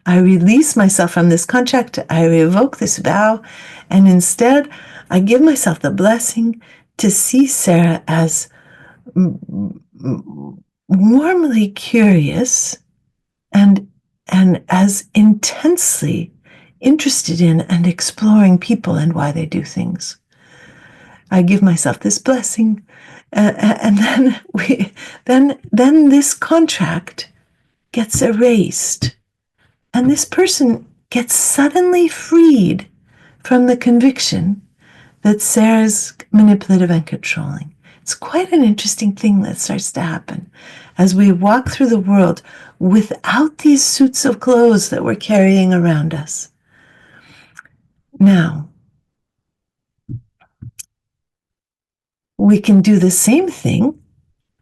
I release myself from this contract. I revoke this vow. And instead, I give myself the blessing to see Sarah as warmly curious and as intensely interested in and exploring people and why they do things. I give myself this blessing, and then this contract gets erased, and this person gets suddenly freed from the conviction that Sarah's manipulative and controlling. It's quite an interesting thing that starts to happen as we walk through the world without these suits of clothes that we're carrying around us. Now, we can do the same thing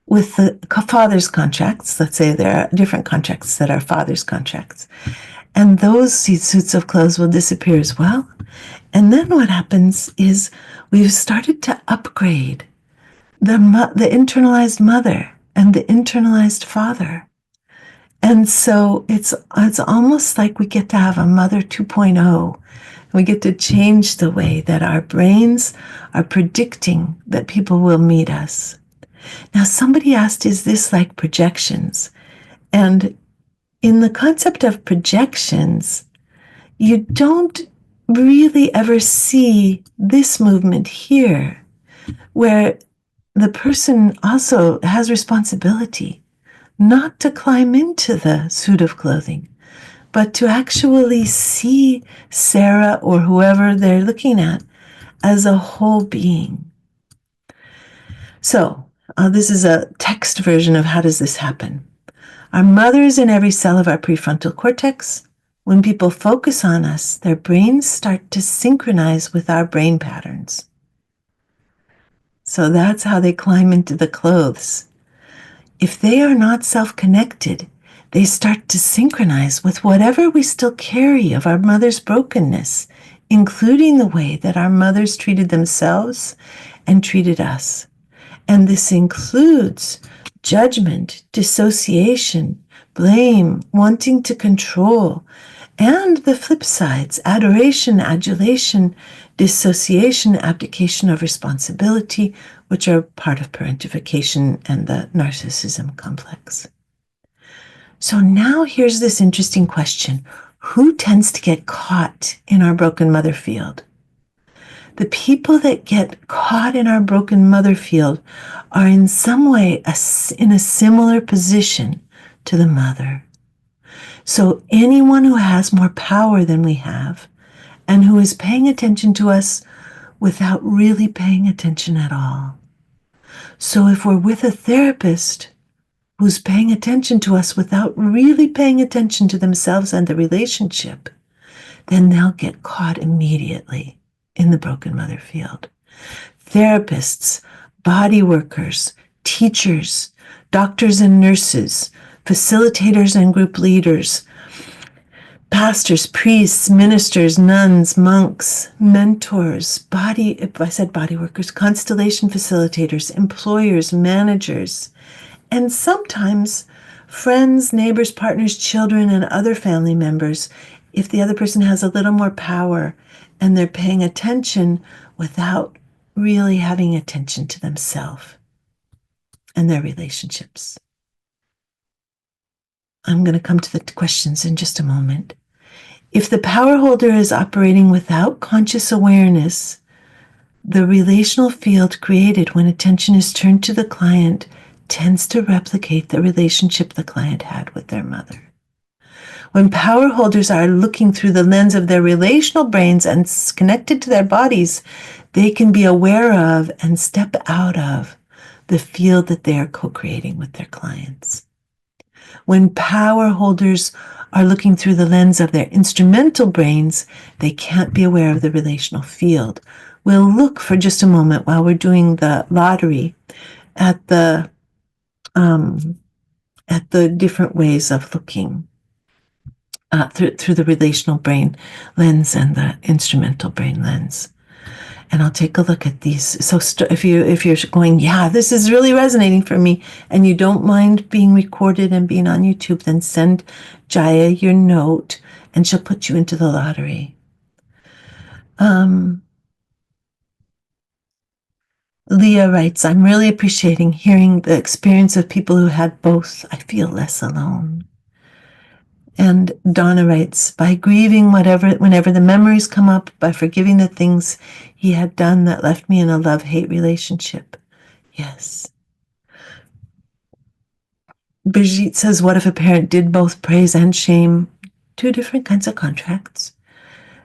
with the father's contracts. Let's say there are different contracts that are father's contracts. And those suits of clothes will disappear as well. And then what happens is we've started to upgrade the internalized mother and the internalized father. And so it's almost like we get to have a mother 2.0. We get to change the way that our brains are predicting that people will meet us. Now, somebody asked, is this like projections? And in the concept of projections, you don't really ever see this movement here, where the person also has responsibility not to climb into the suit of clothing, but to actually see Sarah or whoever they're looking at as a whole being. So, this is a text version of how does this happen. Our mother is in every cell of our prefrontal cortex. When people focus on us, their brains start to synchronize with our brain patterns. So that's how they climb into the clothes. If they are not self-connected, they start to synchronize with whatever we still carry of our mother's brokenness, including the way that our mothers treated themselves and treated us. And this includes judgment, dissociation, blame, wanting to control, and the flip sides, adoration, adulation, dissociation, abdication of responsibility, which are part of parentification and the narcissism complex. So now here's this interesting question. Who tends to get caught in our broken mother field? The people that get caught in our broken mother field are in some way in a similar position to the mother. So anyone who has more power than we have and who is paying attention to us without really paying attention at all. So if we're with a therapist who's paying attention to us without really paying attention to themselves and the relationship, then they'll get caught immediately in the broken mother field. Therapists, body workers, teachers, doctors and nurses, facilitators and group leaders, pastors, priests, ministers, nuns, monks, mentors, if I said body workers, constellation facilitators, employers, managers, and sometimes friends, neighbors, partners, children, and other family members, if the other person has a little more power and they're paying attention without really having attention to themselves and their relationships. I'm going to come to the questions in just a moment. If the power holder is operating without conscious awareness, the relational field created when attention is turned to the client tends to replicate the relationship the client had with their mother. When power holders are looking through the lens of their relational brains and connected to their bodies, they can be aware of and step out of the field that they are co-creating with their clients. When power holders are looking through the lens of their instrumental brains, they can't be aware of the relational field. We'll look for just a moment while we're doing the lottery at the different ways of looking through the relational brain lens and the instrumental brain lens. And I'll take a look at these. So if you're going, yeah, this is really resonating for me, and you don't mind being recorded and being on YouTube, then send Jaya your note, and she'll put you into the lottery. Leah writes, I'm really appreciating hearing the experience of people who had both. I feel less alone. And Donna writes, by grieving whenever the memories come up, by forgiving the things he had done that left me in a love-hate relationship. Yes. Brigitte says, what if a parent did both praise and shame? Two different kinds of contracts.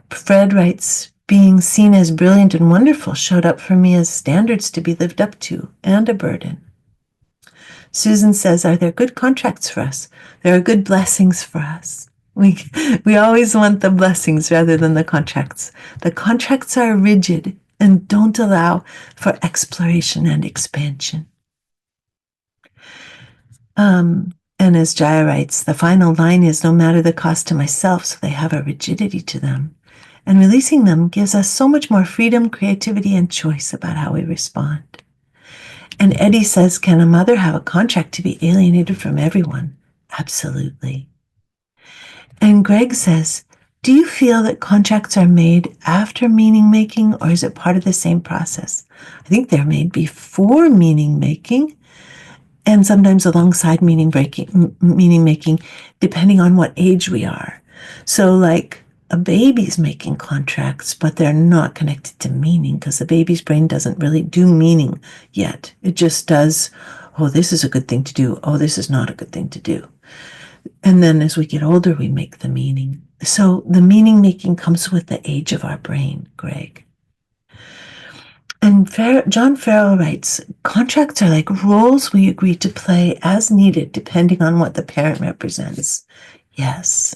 Fred writes, being seen as brilliant and wonderful showed up for me as standards to be lived up to and a burden. Susan says, are there good contracts for us? There are good blessings for us. We always want the blessings rather than the contracts. The contracts are rigid and don't allow for exploration and expansion. And as Jaya writes, the final line is no matter the cost to myself, so they have a rigidity to them. And releasing them gives us so much more freedom, creativity, and choice about how we respond. And Eddie says, can a mother have a contract to be alienated from everyone? Absolutely. And Greg says, do you feel that contracts are made after meaning making, or is it part of the same process? I think they're made before meaning making, and sometimes alongside meaning making, depending on what age we are. So like a baby's making contracts, but they're not connected to meaning because the baby's brain doesn't really do meaning yet. It just does, oh, this is a good thing to do. Oh, this is not a good thing to do. And then as we get older, we make the meaning. So the meaning making comes with the age of our brain, Greg. And John Farrell writes, contracts are like roles we agree to play as needed, depending on what the parent represents. Yes.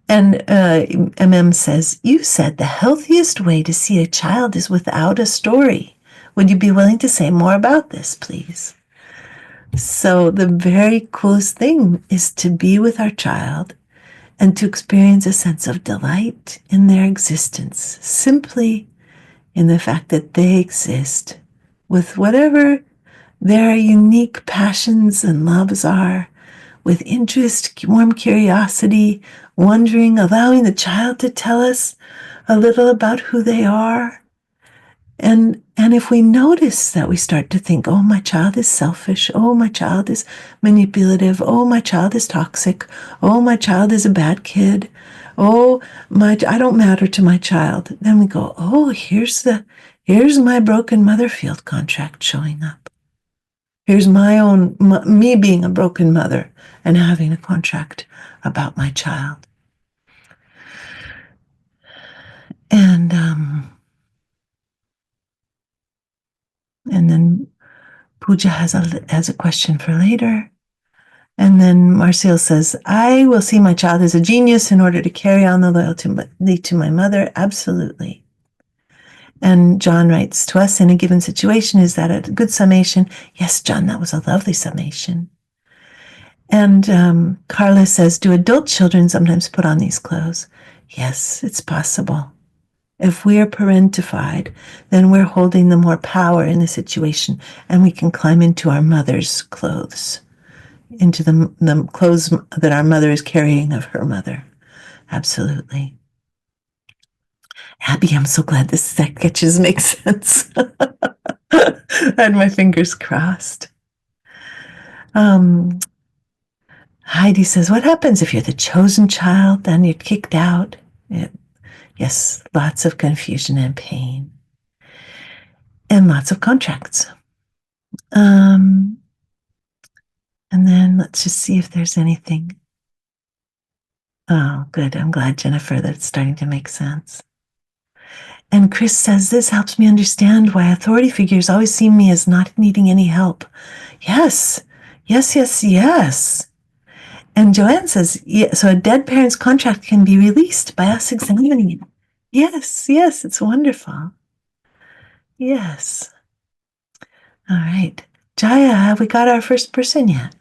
And MM says, you said the healthiest way to see a child is without a story. Would you be willing to say more about this, please? So the very coolest thing is to be with our child and to experience a sense of delight in their existence, simply in the fact that they exist with whatever their unique passions and loves are, with interest, warm curiosity, wondering, allowing the child to tell us a little about who they are. And if we notice that we start to think, oh, my child is selfish, oh, my child is manipulative, oh, my child is toxic, oh, my child is a bad kid, oh, I don't matter to my child, then we go, oh, here's my broken mother field contract showing up. Here's me being a broken mother and having a contract about my child. And then Pooja has a question for later. And then Marcel says, I will see my child as a genius in order to carry on the loyalty to my mother. Absolutely. And John writes, to us in a given situation, is that a good summation? Yes, John, that was a lovely summation. And Carla says, do adult children sometimes put on these clothes? Yes, it's possible. If we are parentified, then we're holding the more power in the situation, and we can climb into our mother's clothes, into the clothes that our mother is carrying of her mother. Absolutely. Abby, I'm so glad this sketches make sense. I had my fingers crossed. Heidi says, what happens if you're the chosen child, then you're kicked out? Yes, lots of confusion and pain. And lots of contracts. And then let's just see if there's anything. Oh, good. I'm glad, Jennifer, that it's starting to make sense. And Chris says, this helps me understand why authority figures always see me as not needing any help. Yes, yes, yes, yes. And Joanne says, yeah, so a dead parent's contract can be released by us examining it. Yes, yes, it's wonderful. Yes. All right. Jaya, have we got our first person yet?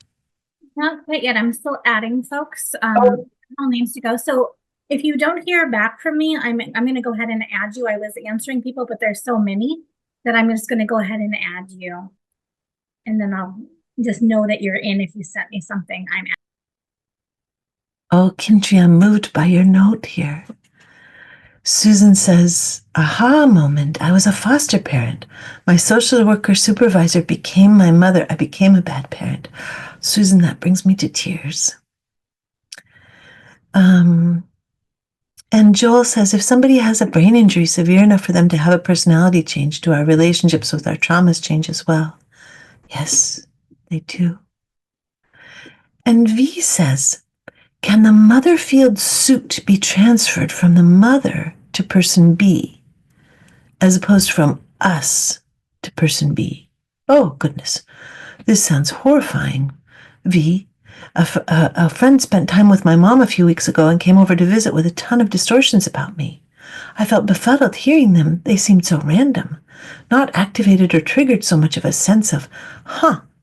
Not quite yet. I'm still adding folks. All names to go. So if you don't hear back from me, I'm going to go ahead and add you. I was answering people, but there's so many that I'm just going to go ahead and add you. And then I'll just know that you're in if you sent me something. I'm at.
Oh, Kintri, I'm moved by your note here. Susan says, aha moment, I was a foster parent. My social worker supervisor became my mother. I became a bad parent. Susan, that brings me to tears. And Joel says, if somebody has a brain injury severe enough for them to have a personality change, do our relationships with our traumas change as well? Yes, they do. And V says, can the mother field suit be transferred from the mother to person B, as opposed from us to person B. Oh, goodness. This sounds horrifying. V, a friend spent time with my mom a few weeks ago and came over to visit with a ton of distortions about me. I felt befuddled hearing them. They seemed so random, not activated or triggered so much of a sense of,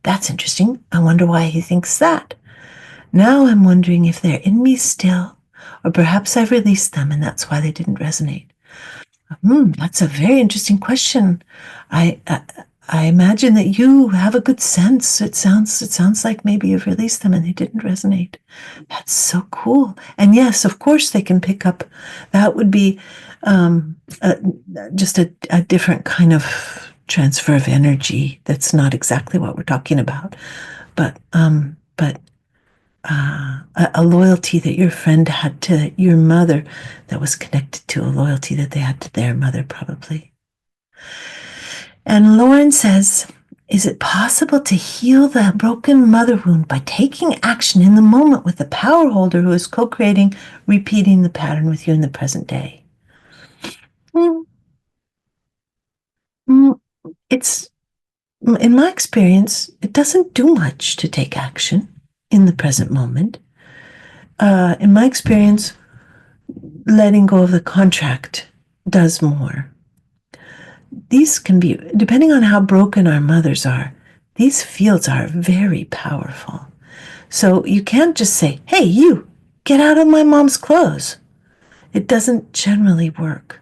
that's interesting. I wonder why he thinks that. Now I'm wondering if they're in me still, or perhaps I've released them and that's why they didn't resonate. That's a very interesting question. I imagine that you have a good sense. It sounds like maybe you've released them and they didn't resonate. That's so cool. And yes, of course they can pick up. That would be just a different kind of transfer of energy. That's not exactly what we're talking about, but a loyalty that your friend had to your mother that was connected to a loyalty that they had to their mother, probably. And Lauren says, is it possible to heal the broken mother wound by taking action in the moment with the power holder who is co-creating, repeating the pattern with you in the present day? It's, in my experience, it doesn't do much to take action in the present moment. In my experience, letting go of the contract does more. These can be, depending on how broken our mothers are, these fields are very powerful. So you can't just say, hey, you, get out of my mom's clothes. It doesn't generally work.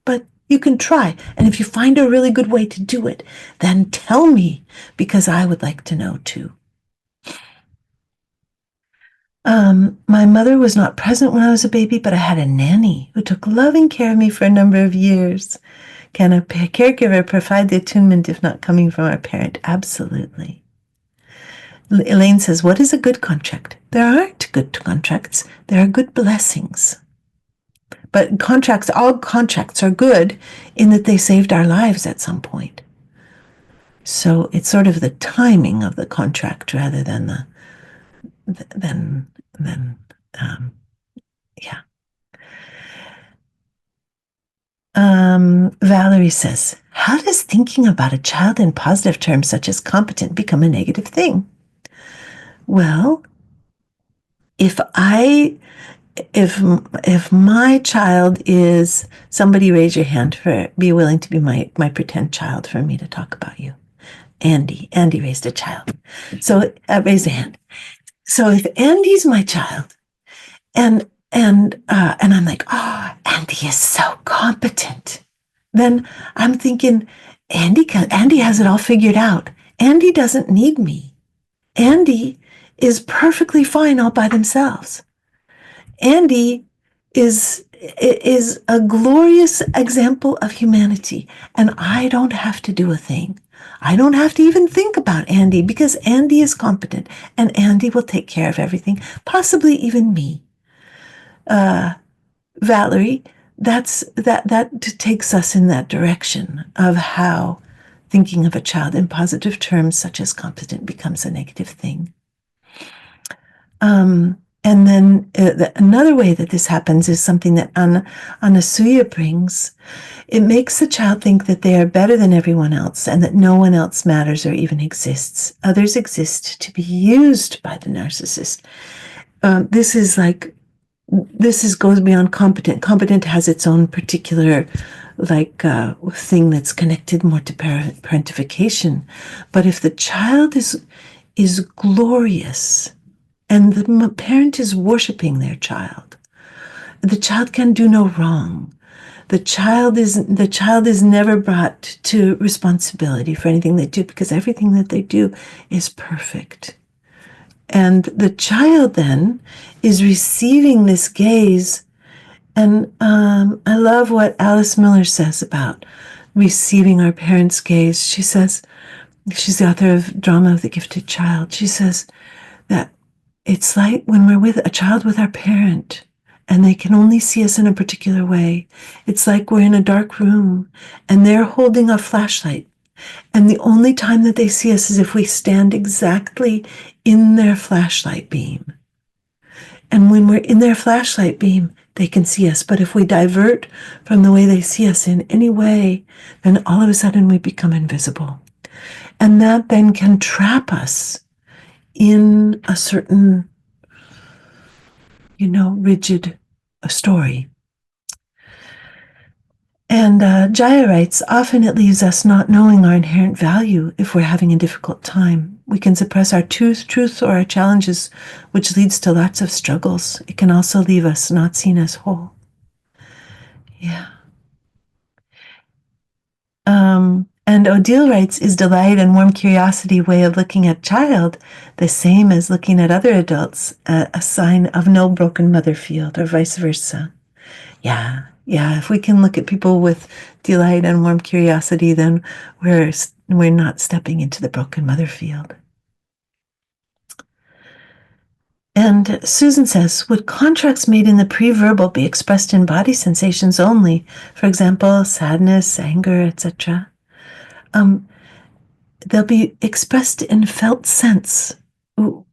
But you can try. And if you find a really good way to do it, then tell me, because I would like to know too. My mother was not present when I was a baby, but I had a nanny who took loving care of me for a number of years. Can a caregiver provide the attunement if not coming from our parent? Absolutely. Elaine says, what is a good contract? There aren't good contracts. There are good blessings. But all contracts are good in that they saved our lives at some point. So it's sort of the timing of the contract rather than yeah. Valerie says, how does thinking about a child in positive terms such as competent become a negative thing? Well, if my child is, somebody raise your hand be willing to be my pretend child for me to talk about you. Andy raised a child. So raise a hand. So if Andy's my child and I'm like, oh, Andy is so competent, then I'm thinking, Andy has it all figured out. Andy doesn't need me. Andy is perfectly fine all by themselves. Andy is a glorious example of humanity, and I don't have to do a thing. I don't have to even think about Andy because Andy is competent and Andy will take care of everything, possibly even me. Valerie, that takes us in that direction of how thinking of a child in positive terms, such as competent, becomes a negative thing. And then another way that this happens is something that Anasuya brings. It makes the child think that they are better than everyone else and that no one else matters or even exists. Others exist to be used by the narcissist. This goes beyond competent. Competent has its own particular thing that's connected more to parentification. But if the child is glorious and the parent is worshiping their child, the child can do no wrong. The child is never brought to responsibility for anything they do because everything that they do is perfect. And the child then is receiving this gaze. And I love what Alice Miller says about receiving our parents' gaze. She says, she's the author of Drama of the Gifted Child. She says that it's like when we're with a child with our parent and they can only see us in a particular way. It's like we're in a dark room and they're holding a flashlight. And the only time that they see us is if we stand exactly in their flashlight beam. And when we're in their flashlight beam, they can see us. But if we divert from the way they see us in any way, then all of a sudden we become invisible. And that then can trap us in a certain, rigid story. And Jaya writes, often it leaves us not knowing our inherent value if we're having a difficult time. We can suppress our truth or our challenges, which leads to lots of struggles. It can also leave us not seen as whole. Yeah. And Odile writes, is delight and warm curiosity way of looking at child the same as looking at other adults, a sign of no broken mother field, or vice versa? Yeah. If we can look at people with delight and warm curiosity, then we're not stepping into the broken mother field. And Susan says, would contracts made in the pre-verbal be expressed in body sensations only? For example, sadness, anger, etc. They'll be expressed in felt sense,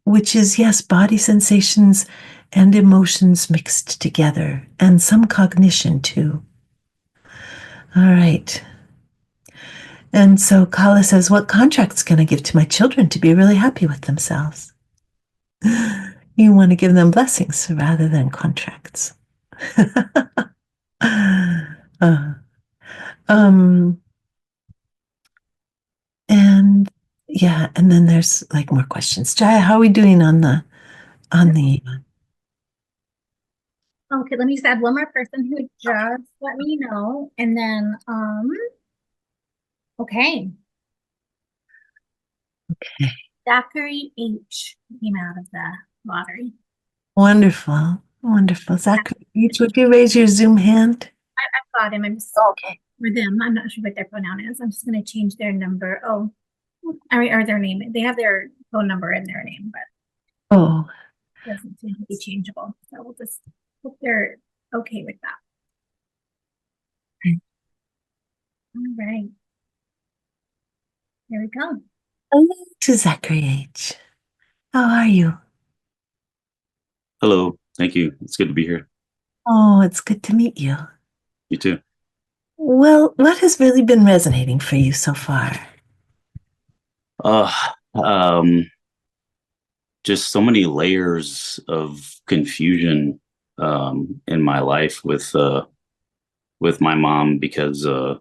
which is, yes, body sensations and emotions mixed together, and some cognition too. All right. And so Kala says, what contracts can I give to my children to be really happy with themselves? You want to give them blessings rather than contracts. um, and yeah, and then there's like more questions. Jaya, how are we doing on the
Okay, let me just add one more person who just let me know. And then, okay. Zachary H came out of the lottery.
Wonderful. Zachary, would you raise your Zoom hand?
I've got him. I'm just
Okay.
for them. I'm not sure what their pronoun is. I'm just going to change their number. Oh, or their name. They have their phone number in their name, but it doesn't seem to be changeable. So we'll just hope they're okay with that.
Okay.
All right. Here we go.
Hello to Zachary H. How are you?
Hello. Thank you. It's good to be here.
Oh, it's good to meet you.
You too.
Well, what has really been resonating for you so far?
Uh, um, just so many layers of confusion in my life with my mom because like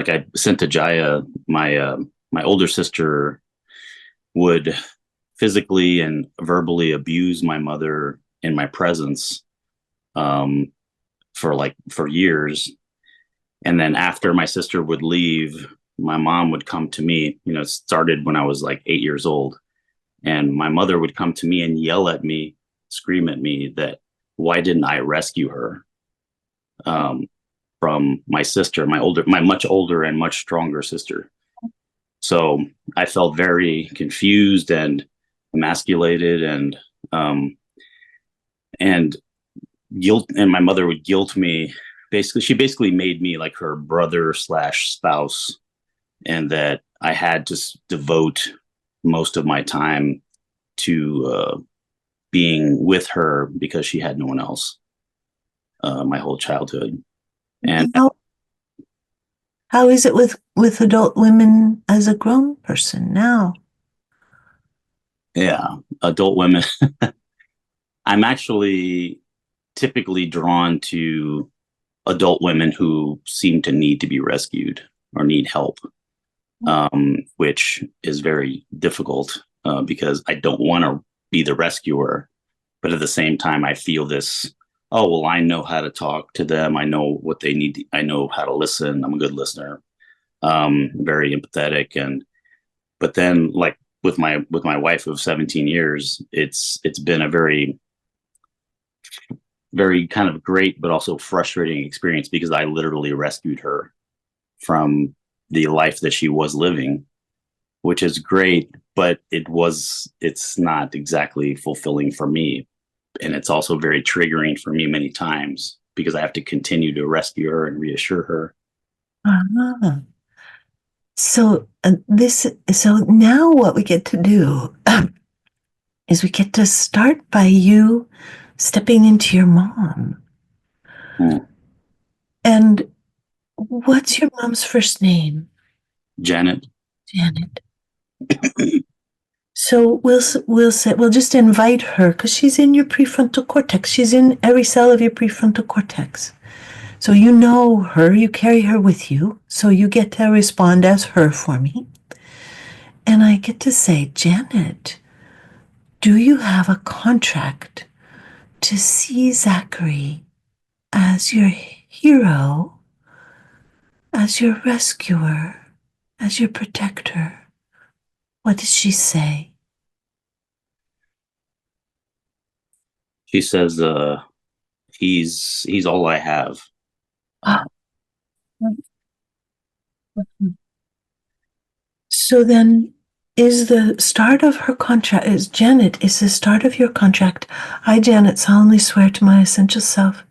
I sent to Jaya, my older sister would physically and verbally abuse my mother in my presence for years. And then after my sister would leave, my mom would come to me. It started when I was like 8 years old. And my mother would come to me and yell at me, scream at me that why didn't I rescue her from my sister, my much older and much stronger sister. So I felt very confused and emasculated and guilt. And my mother would guilt me. She basically made me like her brother / spouse, and that I had to devote most of my time to being with her because she had no one else my whole childhood. And
how is it with adult women as a grown person now?
Yeah, adult women. I'm actually typically drawn to adult women who seem to need to be rescued or need help, which is very difficult because I don't want to be the rescuer. But at the same time, I feel this, oh, well, I know how to talk to them. I know what they need. I know how to listen. I'm a good listener, very empathetic. But then like with my wife of 17 years, it's been a very, very kind of great, but also frustrating experience because I literally rescued her from the life that she was living, which is great, but it's not exactly fulfilling for me. And it's also very triggering for me many times because I have to continue to rescue her and reassure her.
Uh-huh. So now what we get to do is we get to start by you stepping into your mom. And what's your mom's first name?
Janet.
Janet. So we'll just invite her because she's in your prefrontal cortex. She's in every cell of your prefrontal cortex. So you know her, you carry her with you. So you get to respond as her for me. And I get to say, Janet, do you have a contract to see Zachary as your hero, as your rescuer, as your protector? What does she say?
She says, he's all I have.
So then is the start of her contract, is Janet, is the start of your contract, I, Janet, solemnly swear to my essential self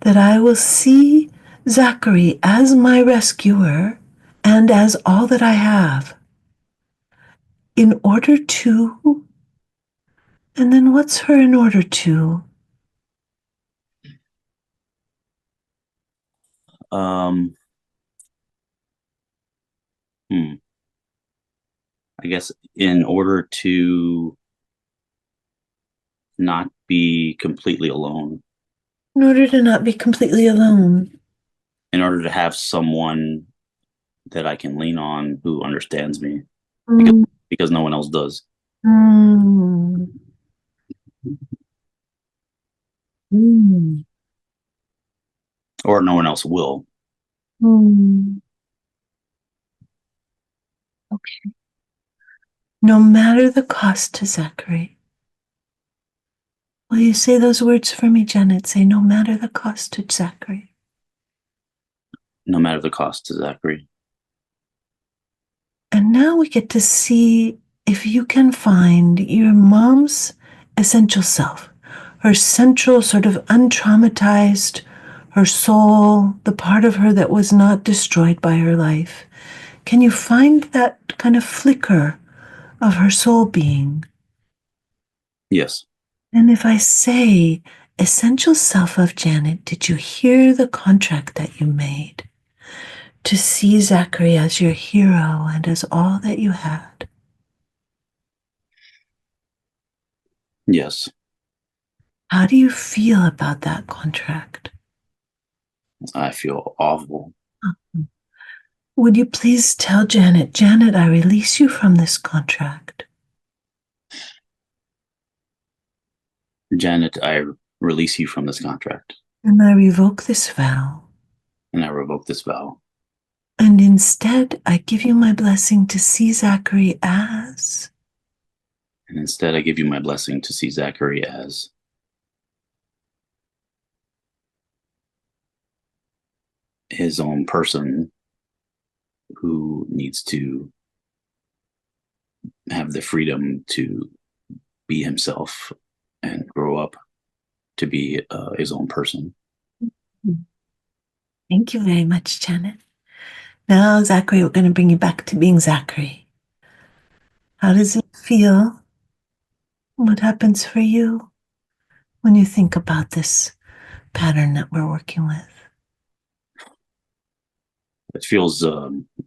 that I will see Zachary as my rescuer and as all that I have in order to, and then what's her in order to?
I guess in order to not be completely alone,
In order to not be completely alone.
in order to have someone that I can lean on who understands me, because no one else does.
Mm. Mm.
Or no one else will.
Mm. Okay. No matter the cost to Zachary. Will you say those words for me, Janet? Say, no matter the cost to Zachary.
No matter the cost to Zachary.
And now we get to see if you can find your mom's essential self, her central, sort of untraumatized, her soul, the part of her that was not destroyed by her life. Can you find that kind of flicker of her soul being?
Yes.
And if I say, essential self of Janet, did you hear the contract that you made to see Zachary as your hero and as all that you had?
Yes.
How do you feel about that contract?
I feel awful.
Would you please tell Janet, Janet, I release you from this contract.
Janet, I release you from this contract.
And I revoke this vow.
And I revoke this vow.
And instead, I give you my blessing to see Zachary as.
And instead, I give you my blessing to see Zachary as his own person who needs to have the freedom to be himself and grow up to be his own person.
Thank you very much, Janet. Now, Zachary, we're going to bring you back to being Zachary. How does it feel? What happens for you when you think about this pattern that we're working with?
It feels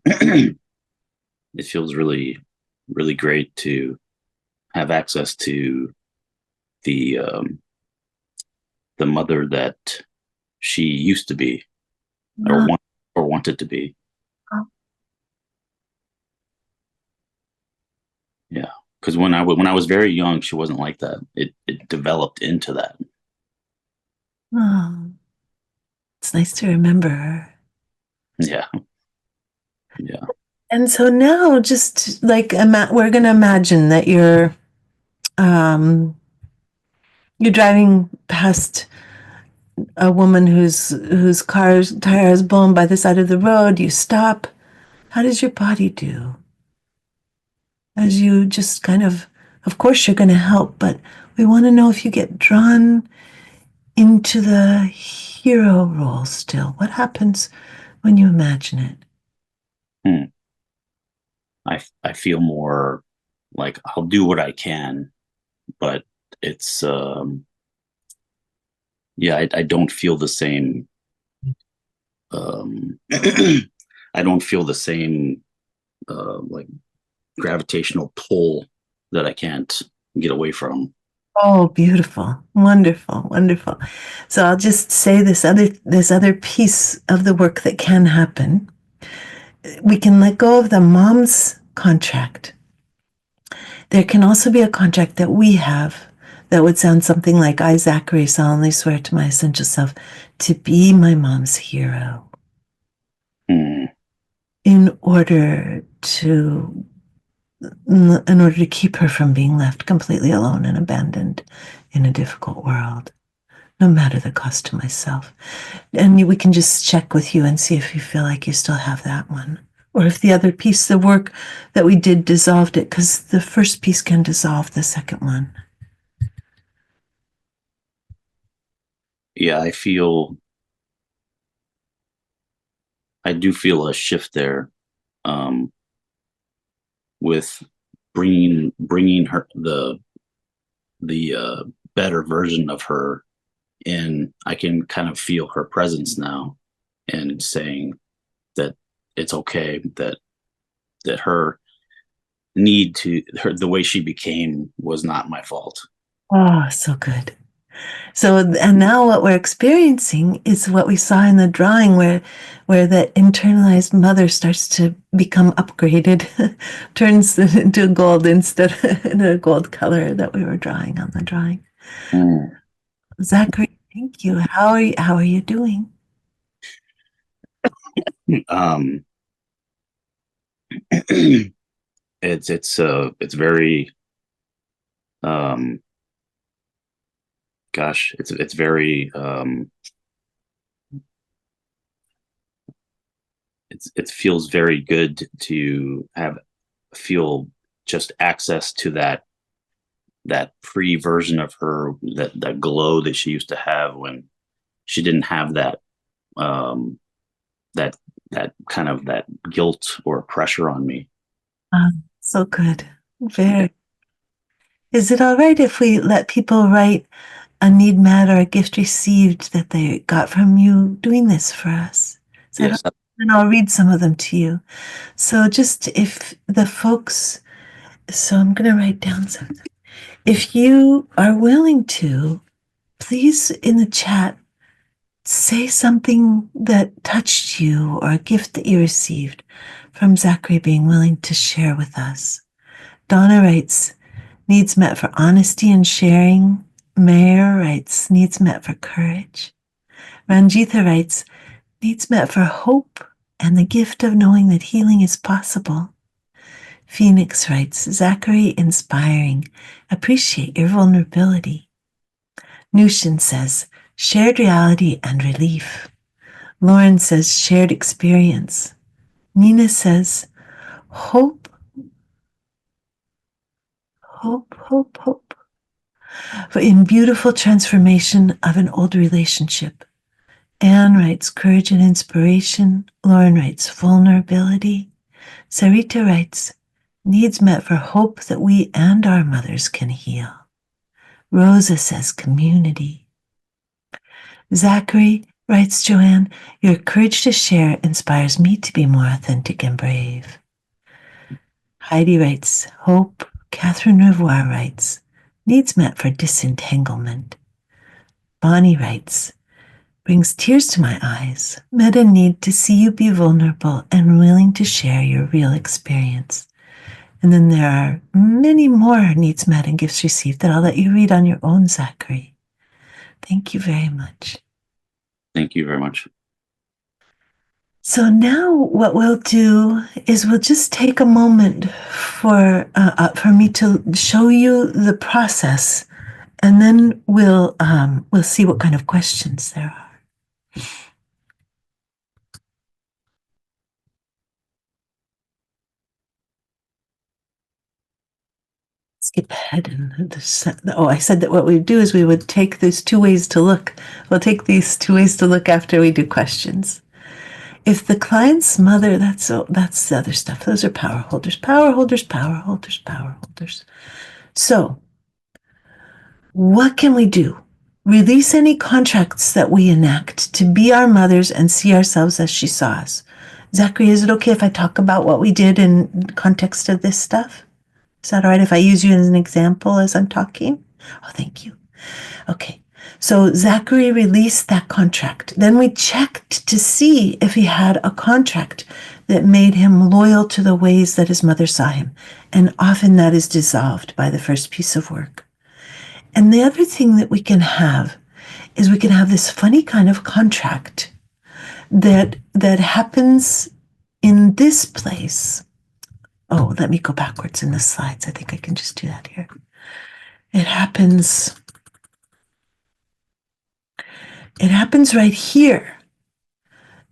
it feels really, really great to have access to the mother that she used to be, or wanted to be. Yeah, because when I was very young, she wasn't like that. It developed into that.
Oh, it's nice to remember her.
Yeah, yeah.
And so now, just like we're going to imagine that you're driving past a woman whose car's tire is blown by the side of the road. You stop. How does your body do? As you just of course, you're going to help, but we want to know if you get drawn into the hero role still. What happens when you imagine it?
I feel more like I'll do what I can but it's yeah, I don't feel the same. I don't feel the same like gravitational pull that I can't get away from.
Oh, beautiful. Wonderful. Wonderful. So I'll just say this other piece of the work that can happen. We can let go of the mom's contract. There can also be a contract that we have that would sound something like, I, Zachary, solemnly swear to my essential self to be my mom's hero
Hmm.
in order to keep her from being left completely alone and abandoned in a difficult world, no matter the cost to myself. And we can just check with you and see if you feel like you still have that one. Or if the other piece, the work that we did, dissolved it, because the first piece can dissolve the second one.
Yeah, I do feel a shift there, um, with bringing her the better version of her in. I can kind of feel her presence now, and saying that it's okay, that her the way she became was not my fault.
Oh, so good. So, and now what we're experiencing is what we saw in the drawing where the internalized mother starts to become upgraded, turns into gold instead of in a gold color that we were drawing on the drawing.
Mm.
Zachary, thank you. How are you doing?
Um, it's very um gosh, it's very it feels very good to feel just access to that pre version of her, that glow that she used to have when she didn't have um that that kind of that guilt or pressure on me.
So good. Very. Is it all right if we let people write a need met or a gift received that they got from you doing this for us? Is that all
Yes.
right? And I'll read some of them to you. So just if the folks, so I'm going to write down something. If you are willing to, please in the chat say something that touched you or a gift that you received from Zachary being willing to share with us. Donna writes, needs met for honesty and sharing. Mayor writes, needs met for courage. Ranjitha writes, needs met for hope and the gift of knowing that healing is possible. Phoenix writes, Zachary inspiring, appreciate your vulnerability. Nushin says, shared reality and relief. Lauren says, shared experience. Nina says, hope, hope, hope, hope. For in beautiful transformation of an old relationship. Anne writes, courage and inspiration. Lauren writes, vulnerability. Sarita writes, needs met for hope that we and our mothers can heal. Rosa says, community. Zachary writes, Joanne, your courage to share inspires me to be more authentic and brave. Heidi writes, hope. Catherine Revoir writes, needs met for disentanglement. Bonnie writes, brings tears to my eyes. Met a need to see you be vulnerable and willing to share your real experience. And then there are many more needs met and gifts received that I'll let you read on your own, Zachary. Thank you very much.
Thank you very much.
So now what we'll do is we'll just take a moment for me to show you the process, and then we'll see what kind of questions there are. Skip ahead I said that what we do is we would take these two ways to look. We'll take these two ways to look after we do questions. If the client's mother, that's the other stuff. Those are power holders, power holders, power holders, power holders. So What can we do? Release any contracts that we enact to be our mothers and see ourselves as she saw us. Zachary, is it okay if I talk about what we did in context of this stuff? Is that all right if I use you as an example as I'm talking? Oh, thank you. Okay. So Zachary released that contract. Then we checked to see if he had a contract that made him loyal to the ways that his mother saw him. And often that is dissolved by the first piece of work. And the other thing that we can have is we can have this funny kind of contract that happens in this place. Oh, let me go backwards in the slides. I think I can just do that here. It happens right here.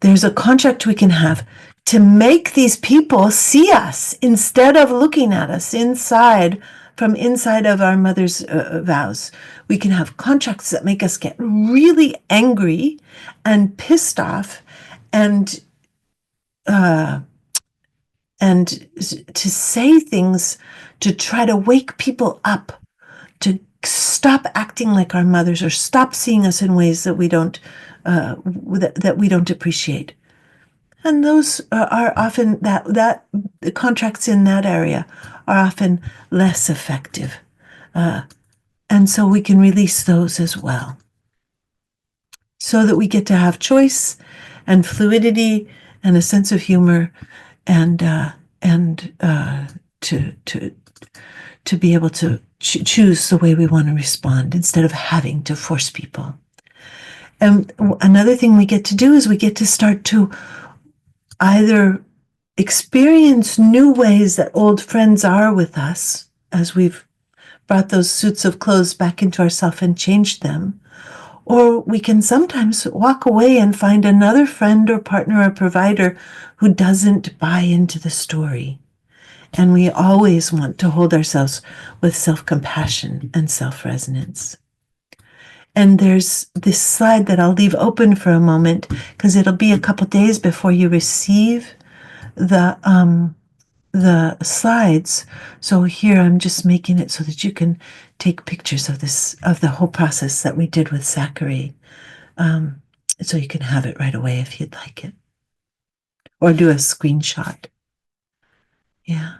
There's a contract we can have to make these people see us instead of looking at us from inside of our mother's vows. We can have contracts that make us get really angry and pissed off and to say things to try to wake people up to stop acting like our mothers or stop seeing us in ways that we don't appreciate. And those are often that the contracts in that area are often less effective. And so we can release those as well, so that we get to have choice and fluidity and a sense of humor and to be able to choose the way we want to respond instead of having to force people. And another thing we get to do is we get to start to either experience new ways that old friends are with us as we've brought those suits of clothes back into ourselves and changed them, or we can sometimes walk away and find another friend or partner or provider who doesn't buy into the story. And we always want to hold ourselves with self-compassion and self-resonance. And there's this slide that I'll leave open for a moment because it'll be a couple days before you receive the slides. So here I'm just making it so that you can take pictures of the whole process that we did with Zachary. So you can have it right away if you'd like it. Or do a screenshot. Yeah.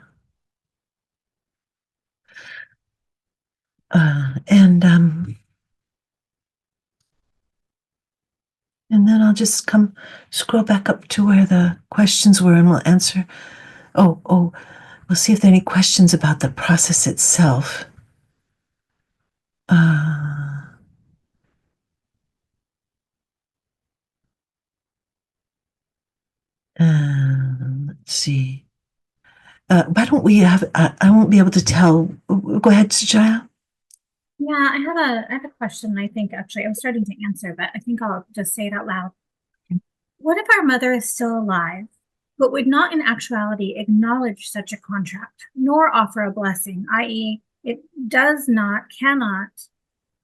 And then I'll just scroll back up to where the questions were and we'll answer. We'll see if there are any questions about the process itself. Let's see. Why don't we have, I won't be able to tell. Go ahead, Sujaya.
Yeah, I have a question. I think actually I was starting to answer, but I think I'll just say it out loud. What if our mother is still alive, but would not in actuality acknowledge such a contract, nor offer a blessing, i.e., it does not, cannot,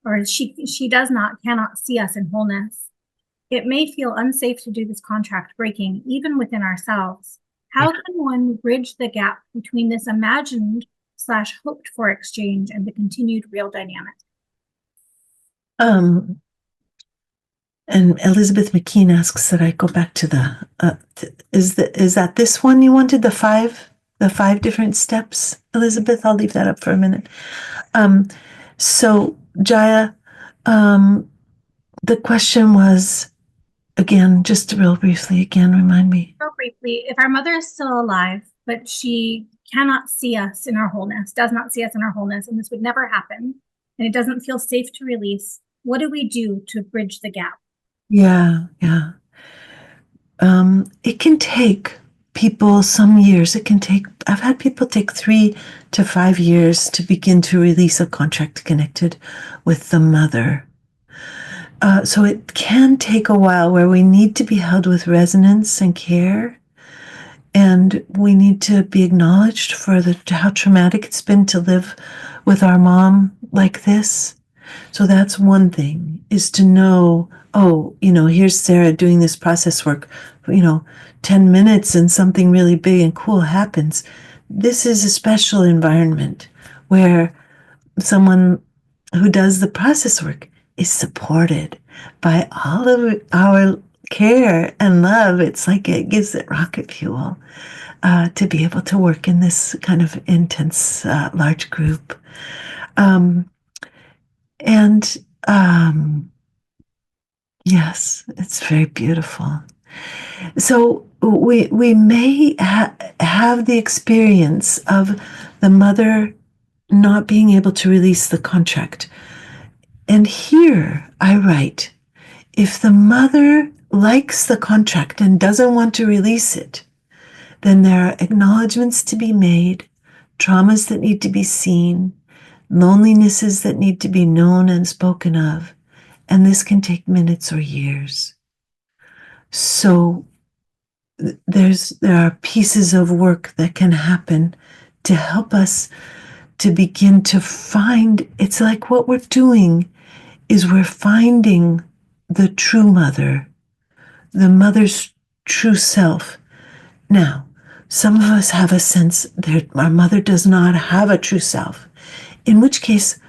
or she does not, cannot see us in wholeness? It may feel unsafe to do this contract breaking, even within ourselves. How can one bridge the gap between this imagined / hoped for exchange and the continued real dynamic?
And Elizabeth McKean asks that I go back to is that this one you wanted, the five different steps, Elizabeth? I'll leave that up for a minute. So Jaya, the question was, again, just real briefly, remind me.
Real briefly, if our mother is still alive, but she cannot see us in our wholeness, does not see us in our wholeness, and this would never happen, and it doesn't feel safe to release, what do we do to bridge the gap?
Yeah. It can take people some years. I've had people take 3 to 5 years to begin to release a contract connected with the mother. So it can take a while where we need to be held with resonance and care. And we need to be acknowledged for how traumatic it's been to live with our mom like this. So that's one thing, is to know, here's Sarah doing this process work, 10 minutes and something really big and cool happens. This is a special environment where someone who does the process work is supported by all of our care and love. It's like it gives it rocket fuel to be able to work in this kind of intense, large group. Um, and yes, it's very beautiful. So we may have the experience of the mother not being able to release the contract. And here I write, if the mother likes the contract and doesn't want to release it, then there are acknowledgments to be made, traumas that need to be seen, lonelinesses that need to be known and spoken of, and this can take minutes or years. So there are pieces of work that can happen to help us to begin to find. It's like what we're doing is we're finding the true mother, the mother's true self. Now, some of us have a sense that our mother does not have a true self, in which case,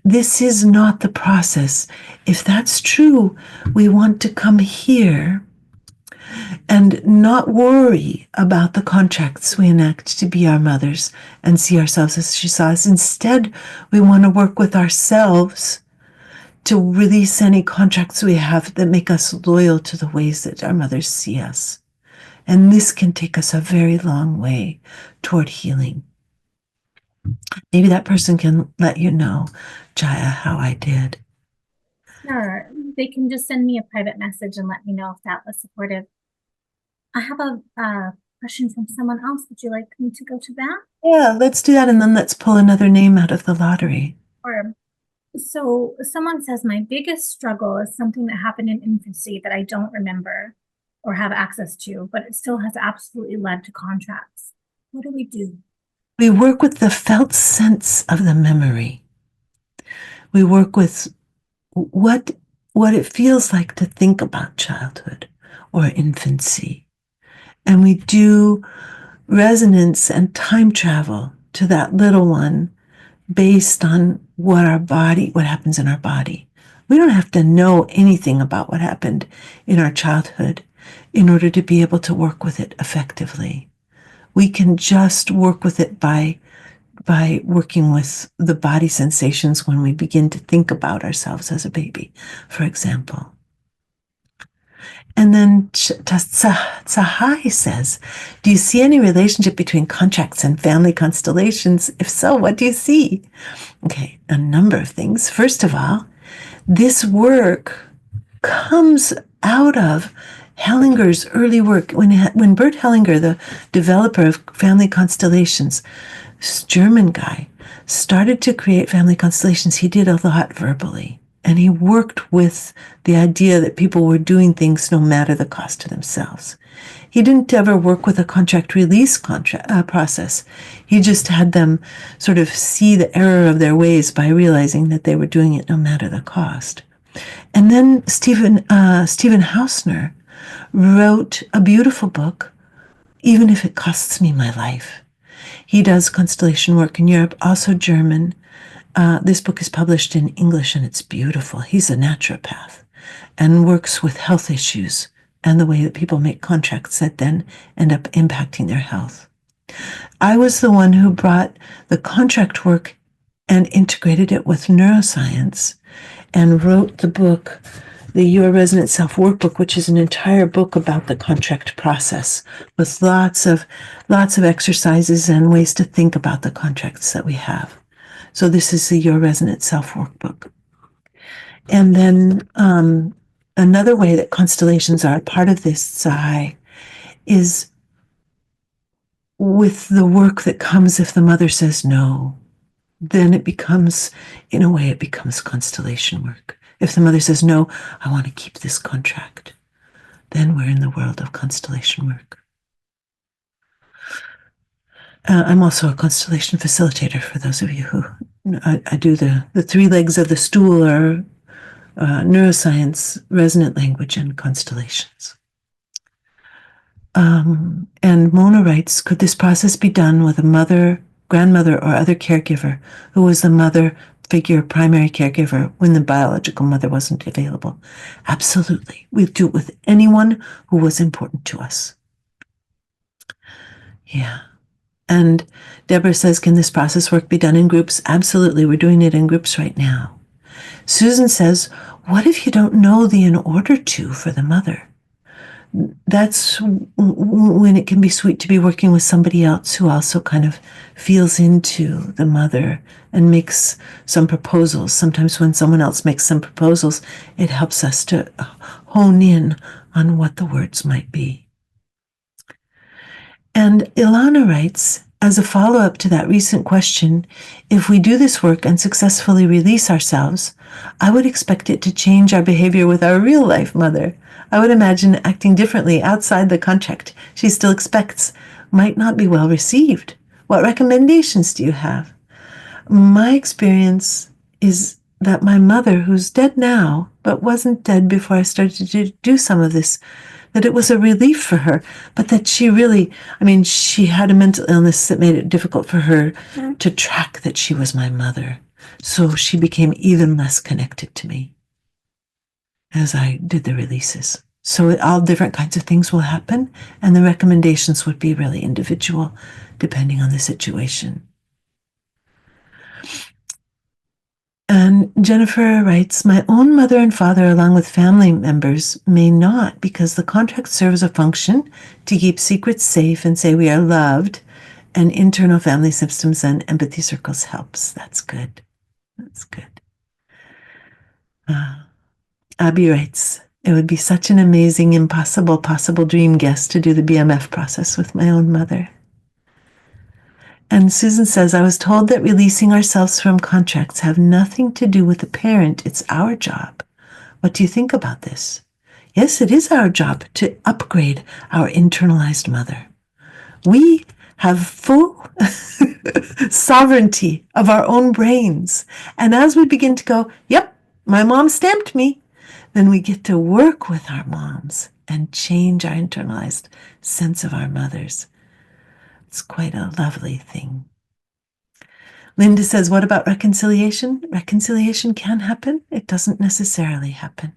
this is not the process. If that's true, we want to come here and not worry about the contracts we enact to be our mothers and see ourselves as she saw us. Instead, we want to work with ourselves to release any contracts we have that make us loyal to the ways that our mothers see us. And this can take us a very long way toward healing. Maybe that person can let you know, Jaya, how I did.
Sure. They can just send me a private message and let me know if that was supportive. I have a question from someone else. Would you like me to go to that?
Yeah, let's do that. And then let's pull another name out of the lottery.
Or so someone says, my biggest struggle is something that happened in infancy that I don't remember or have access to, but it still has absolutely led to contracts. What do we do?
We work with the felt sense of the memory. We work with what it feels like to think about childhood or infancy. And we do resonance and time travel to that little one based on what happens in our body. We don't have to know anything about what happened in our childhood in order to be able to work with it effectively. We can just work with it by working with the body sensations when we begin to think about ourselves as a baby, for example. And then Tsahai says, do you see any relationship between contracts and family constellations? If so, what do you see? Okay, a number of things. First of all, this work comes out of Hellinger's early work. When Bert Hellinger, the developer of family constellations, this German guy, started to create family constellations, he did a lot verbally. And he worked with the idea that people were doing things no matter the cost to themselves. He didn't ever work with a contract release process. He just had them sort of see the error of their ways by realizing that they were doing it no matter the cost. And then Stephen Hausner wrote a beautiful book, Even If It Costs Me My Life. He does constellation work in Europe, also German. This book is published in English and it's beautiful. He's a naturopath and works with health issues and the way that people make contracts that then end up impacting their health. I was the one who brought the contract work and integrated it with neuroscience and wrote the book, the Your Resonant Self Workbook, which is an entire book about the contract process with lots of exercises and ways to think about the contracts that we have. So this is the Your Resonant Self Workbook. And then another way that constellations are a part of this, Zai, is with the work that comes if the mother says no. Then it becomes, in a way, it becomes constellation work. If the mother says, no, I want to keep this contract, then we're in the world of constellation work. I'm also a constellation facilitator for those of you who, I do the three legs of the stool are neuroscience, resonant language, and constellations. And Mona writes, could this process be done with a mother, grandmother, or other caregiver who was the mother figure, primary caregiver, when the biological mother wasn't available. Absolutely. We'd do it with anyone who was important to us. Yeah. And Deborah says, can this process work be done in groups? Absolutely. We're doing it in groups right now. Susan says, what if you don't know the in order to for the mother? That's when it can be sweet to be working with somebody else who also kind of feels into the mother and makes some proposals. Sometimes when someone else makes some proposals, it helps us to hone in on what the words might be. And Ilana writes, as a follow-up to that recent question, if we do this work and successfully release ourselves, I would expect it to change our behavior with our real-life mother. I would imagine acting differently outside the contract she still expects might not be well received. What recommendations do you have? My experience is that my mother, who's dead now, but wasn't dead before I started to do some of this, that it was a relief for her, but that she really, she had a mental illness that made it difficult for her to track that she was my mother. So she became even less connected to me as I did the releases. So all different kinds of things will happen, and the recommendations would be really individual, depending on the situation. And Jennifer writes, my own mother and father, along with family members, may not, because the contract serves a function to keep secrets safe and say we are loved, and internal family systems and empathy circles helps. That's good. That's good. Abby writes, it would be such an amazing, impossible, possible dream guest to do the BMF process with my own mother. And Susan says, I was told that releasing ourselves from contracts have nothing to do with the parent. It's our job. What do you think about this? Yes, it is our job to upgrade our internalized mother. We have full sovereignty of our own brains. And as we begin to go, yep, my mom stamped me, then we get to work with our moms and change our internalized sense of our mothers. It's quite a lovely thing. Linda says, what about reconciliation? Reconciliation can happen. It doesn't necessarily happen.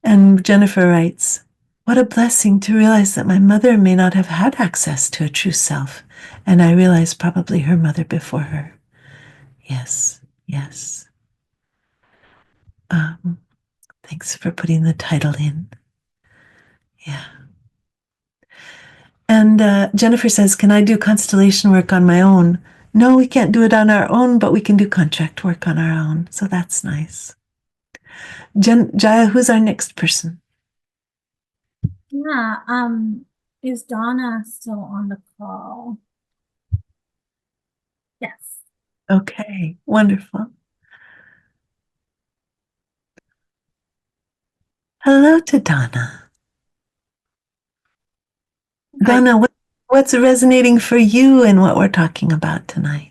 And Jennifer writes, what a blessing to realize that my mother may not have had access to a true self, and I realized probably her mother before her. Yes, yes. Thanks for putting the title in. Yeah. And Jennifer says, can I do constellation work on my own? No, we can't do it on our own, but we can do contract work on our own. So that's nice. Jaya, who's our next person?
Yeah, is Donna still on the call? Yes.
Okay, wonderful. Hello to Donna. Donna, what's resonating for you in what we're talking about tonight?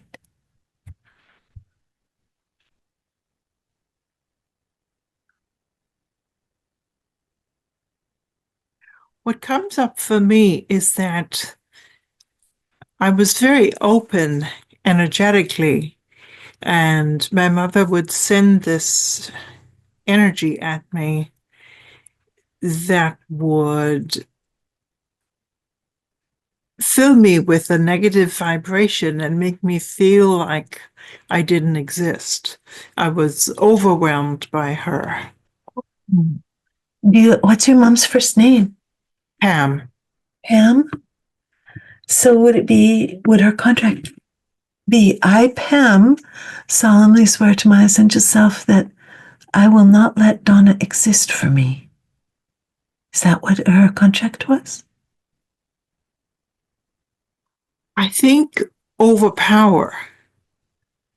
What comes up for me is that I was very open energetically, and my mother would send this energy at me that would fill me with a negative vibration and make me feel like I didn't exist. I was overwhelmed by her.
What's your mom's first name?
Pam.
Pam? So would her contract be, I, Pam, solemnly swear to my essential self that I will not let Donna exist for me. Is that what her contract was?
I think overpower.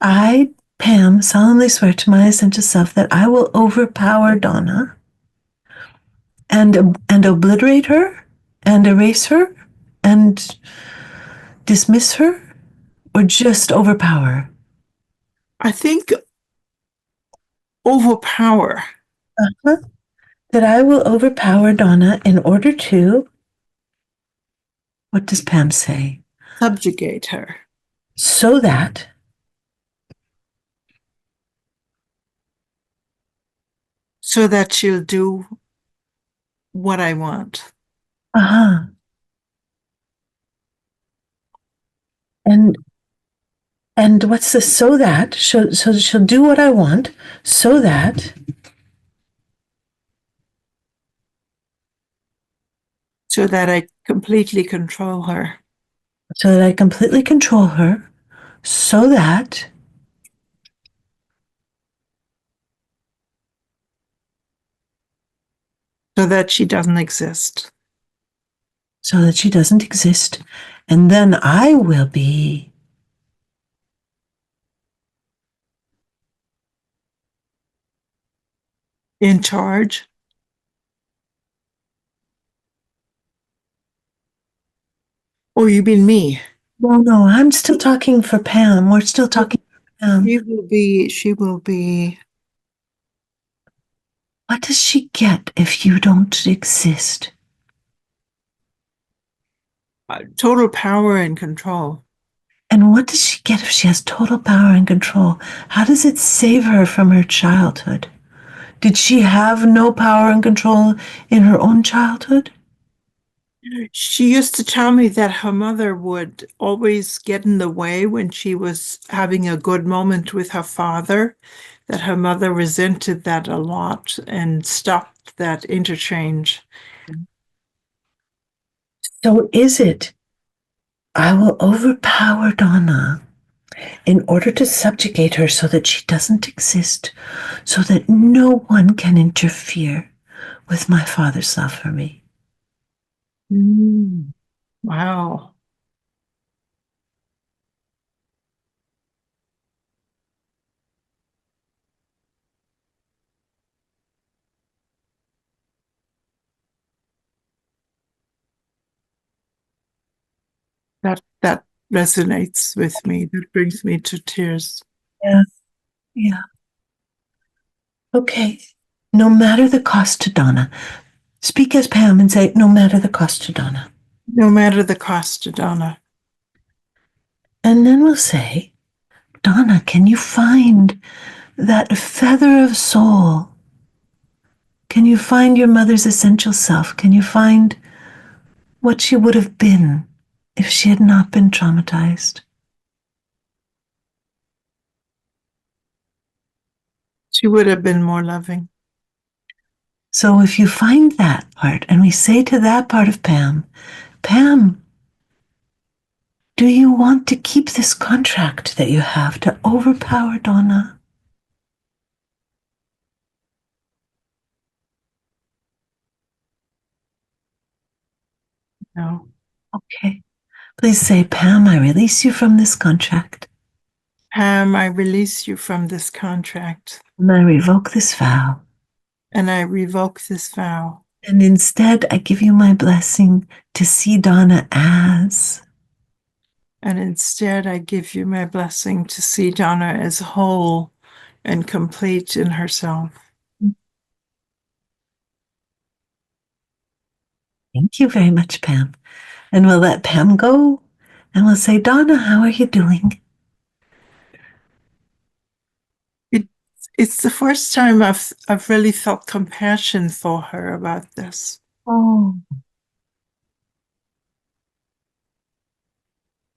I, Pam, solemnly swear to my essential self that I will overpower Donna and obliterate her and erase her and dismiss her, or just overpower?
I think overpower.
Uh-huh. That I will overpower Donna in order to, what does Pam say?
Subjugate her.
So that
So that she'll do what I want.
Uh-huh. And what's the so that? So she'll do what I want so that
So that I completely control her.
I completely control her so that
So that she doesn't exist.
she doesn't exist. And then I will be
In charge. Oh, you mean me?
no, I'm still talking for Pam. We're still talking for Pam.
She will be.
What does she get if you don't exist?
Total power and control.
And what does she get if she has total power and control? How does it save her from her childhood? Did she have no power and control in her own childhood?
She used to tell me that her mother would always get in the way when she was having a good moment with her father, that her mother resented that a lot and stopped that interchange.
So is it, I will overpower Donna in order to subjugate her so that she doesn't exist, so that no one can interfere with my father's love for me.
Wow. That resonates with me. That brings me to tears.
Yeah, yeah. Okay. No matter the cost to Donna. Speak as Pam and say, no matter the cost to Donna.
No matter the cost to Donna.
And then we'll say, Donna, can you find that feather of soul? Can you find your mother's essential self? Can you find what she would have been if she had not been traumatized?
She would have been more loving.
So if you find that part, and we say to that part of Pam, Pam, do you want to keep this contract that you have to overpower Donna?
No.
Okay. Please say, Pam, I release you from this contract.
Pam, I release you from this contract.
And I revoke this vow.
And I revoke this vow.
And instead, I give you my blessing to see Donna as.
And instead, I give you my blessing to see Donna as whole and complete in herself.
Thank you very much, Pam. And we'll let Pam go. And we'll say, Donna, how are you doing?
It's the first time I've really felt compassion for her about this.
Oh,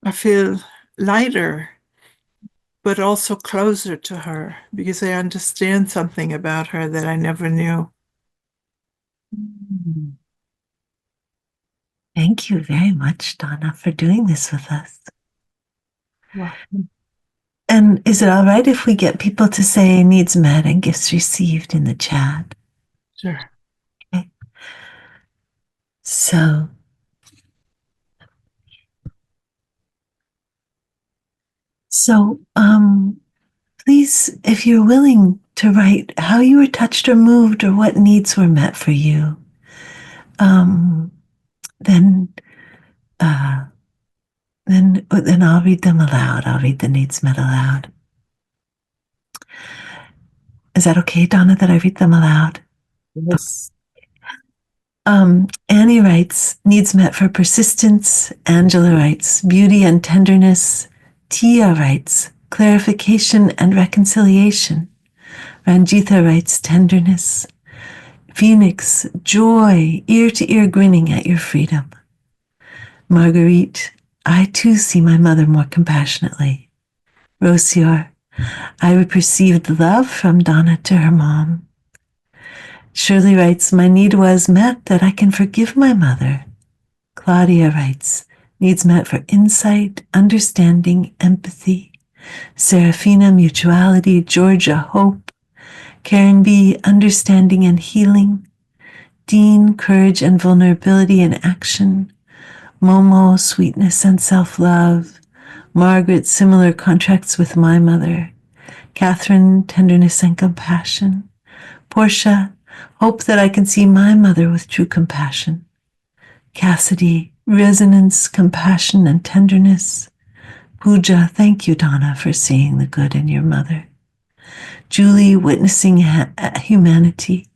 I feel lighter, but also closer to her because I understand something about her that I never knew.
thank you very much, Donna, for doing this with us.
Wow.
And is it all right if we get people to say needs met and gifts received in the chat?
Sure.
Okay. So, please, if you're willing to write how you were touched or moved or what needs were met for you, then I'll read them aloud. I'll read the needs met aloud. Is that okay, Donna, that I read them aloud?
Yes.
Annie writes, needs met for persistence. Angela writes, beauty and tenderness. Tia writes, clarification and reconciliation. Ranjitha writes, tenderness. Phoenix, joy, ear to ear grinning at your freedom. Marguerite, I too see my mother more compassionately. Rosior, I perceived love from Donna to her mom. Shirley writes, my need was met that I can forgive my mother. Claudia writes, needs met for insight, understanding, empathy. Serafina, mutuality. Georgia, hope. Karen B, understanding and healing. Dean, courage and vulnerability in action. Momo, sweetness and self-love. Margaret, similar contracts with my mother. Catherine, tenderness and compassion. Portia, hope that I can see my mother with true compassion. Cassidy, resonance, compassion, and tenderness. Pooja, thank you, Donna, for seeing the good in your mother. Julie, witnessing humanity.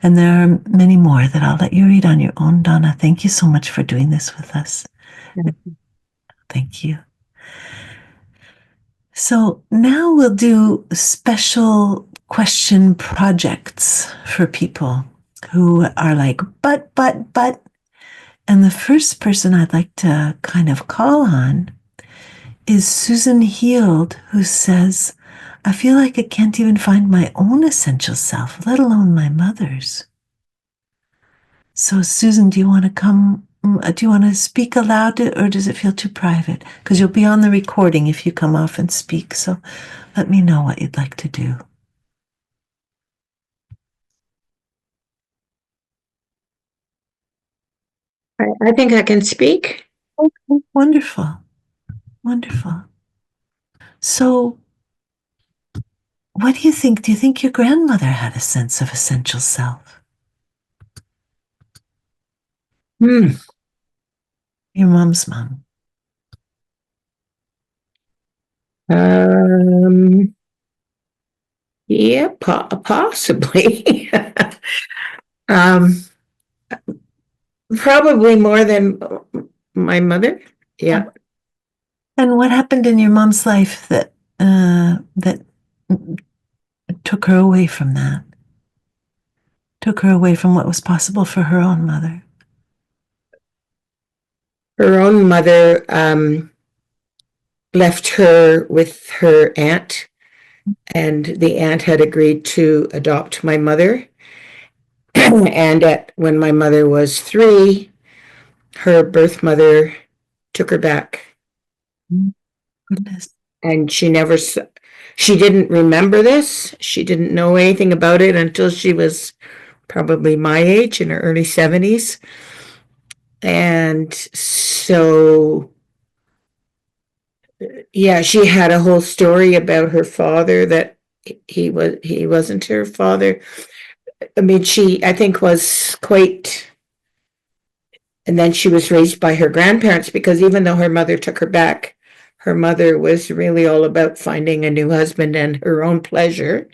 And there are many more that I'll let you read on your own, Donna. Thank you so much for doing this with us. Thank you. So now we'll do special question projects for people who are like, but. And the first person I'd like to kind of call on is Susan Healed, who says, I feel like I can't even find my own essential self, let alone my mother's. So, Susan, do you want to come? Do you want to speak aloud, or does it feel too private? Because you'll be on the recording if you come off and speak. So let me know what you'd like to do.
I think I can speak.
Okay, wonderful. Wonderful. So, what do you think? Do you think your grandmother had a sense of essential self?
Hmm.
Your mom's mom.
Yeah, possibly. um, Probably more than my mother. Yeah.
And what happened in your mom's life that took her away from that? Took her away from what was possible for her own mother?
Her own mother left her with her aunt, and the aunt had agreed to adopt my mother. And when my mother was 3, her birth mother took her back.
Goodness.
And she didn't remember this. She didn't know anything about it until she was probably my age, in her early 70s. And so, yeah, she had a whole story about her father, that he wasn't her father. I mean, she, I think, was quite. And then she was raised by her grandparents, because even though her mother took her back, her mother was really all about finding a new husband and her own pleasure.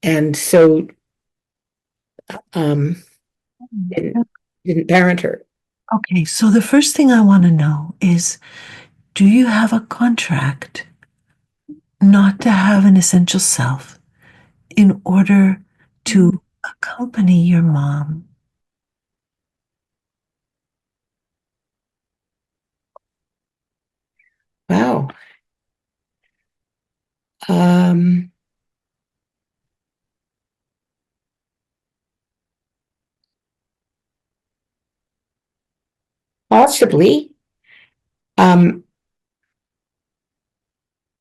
And so didn't parent her.
Okay, so the first thing I want to know is, do you have a contract not to have an essential self in order to accompany your mom?
Wow. Possibly.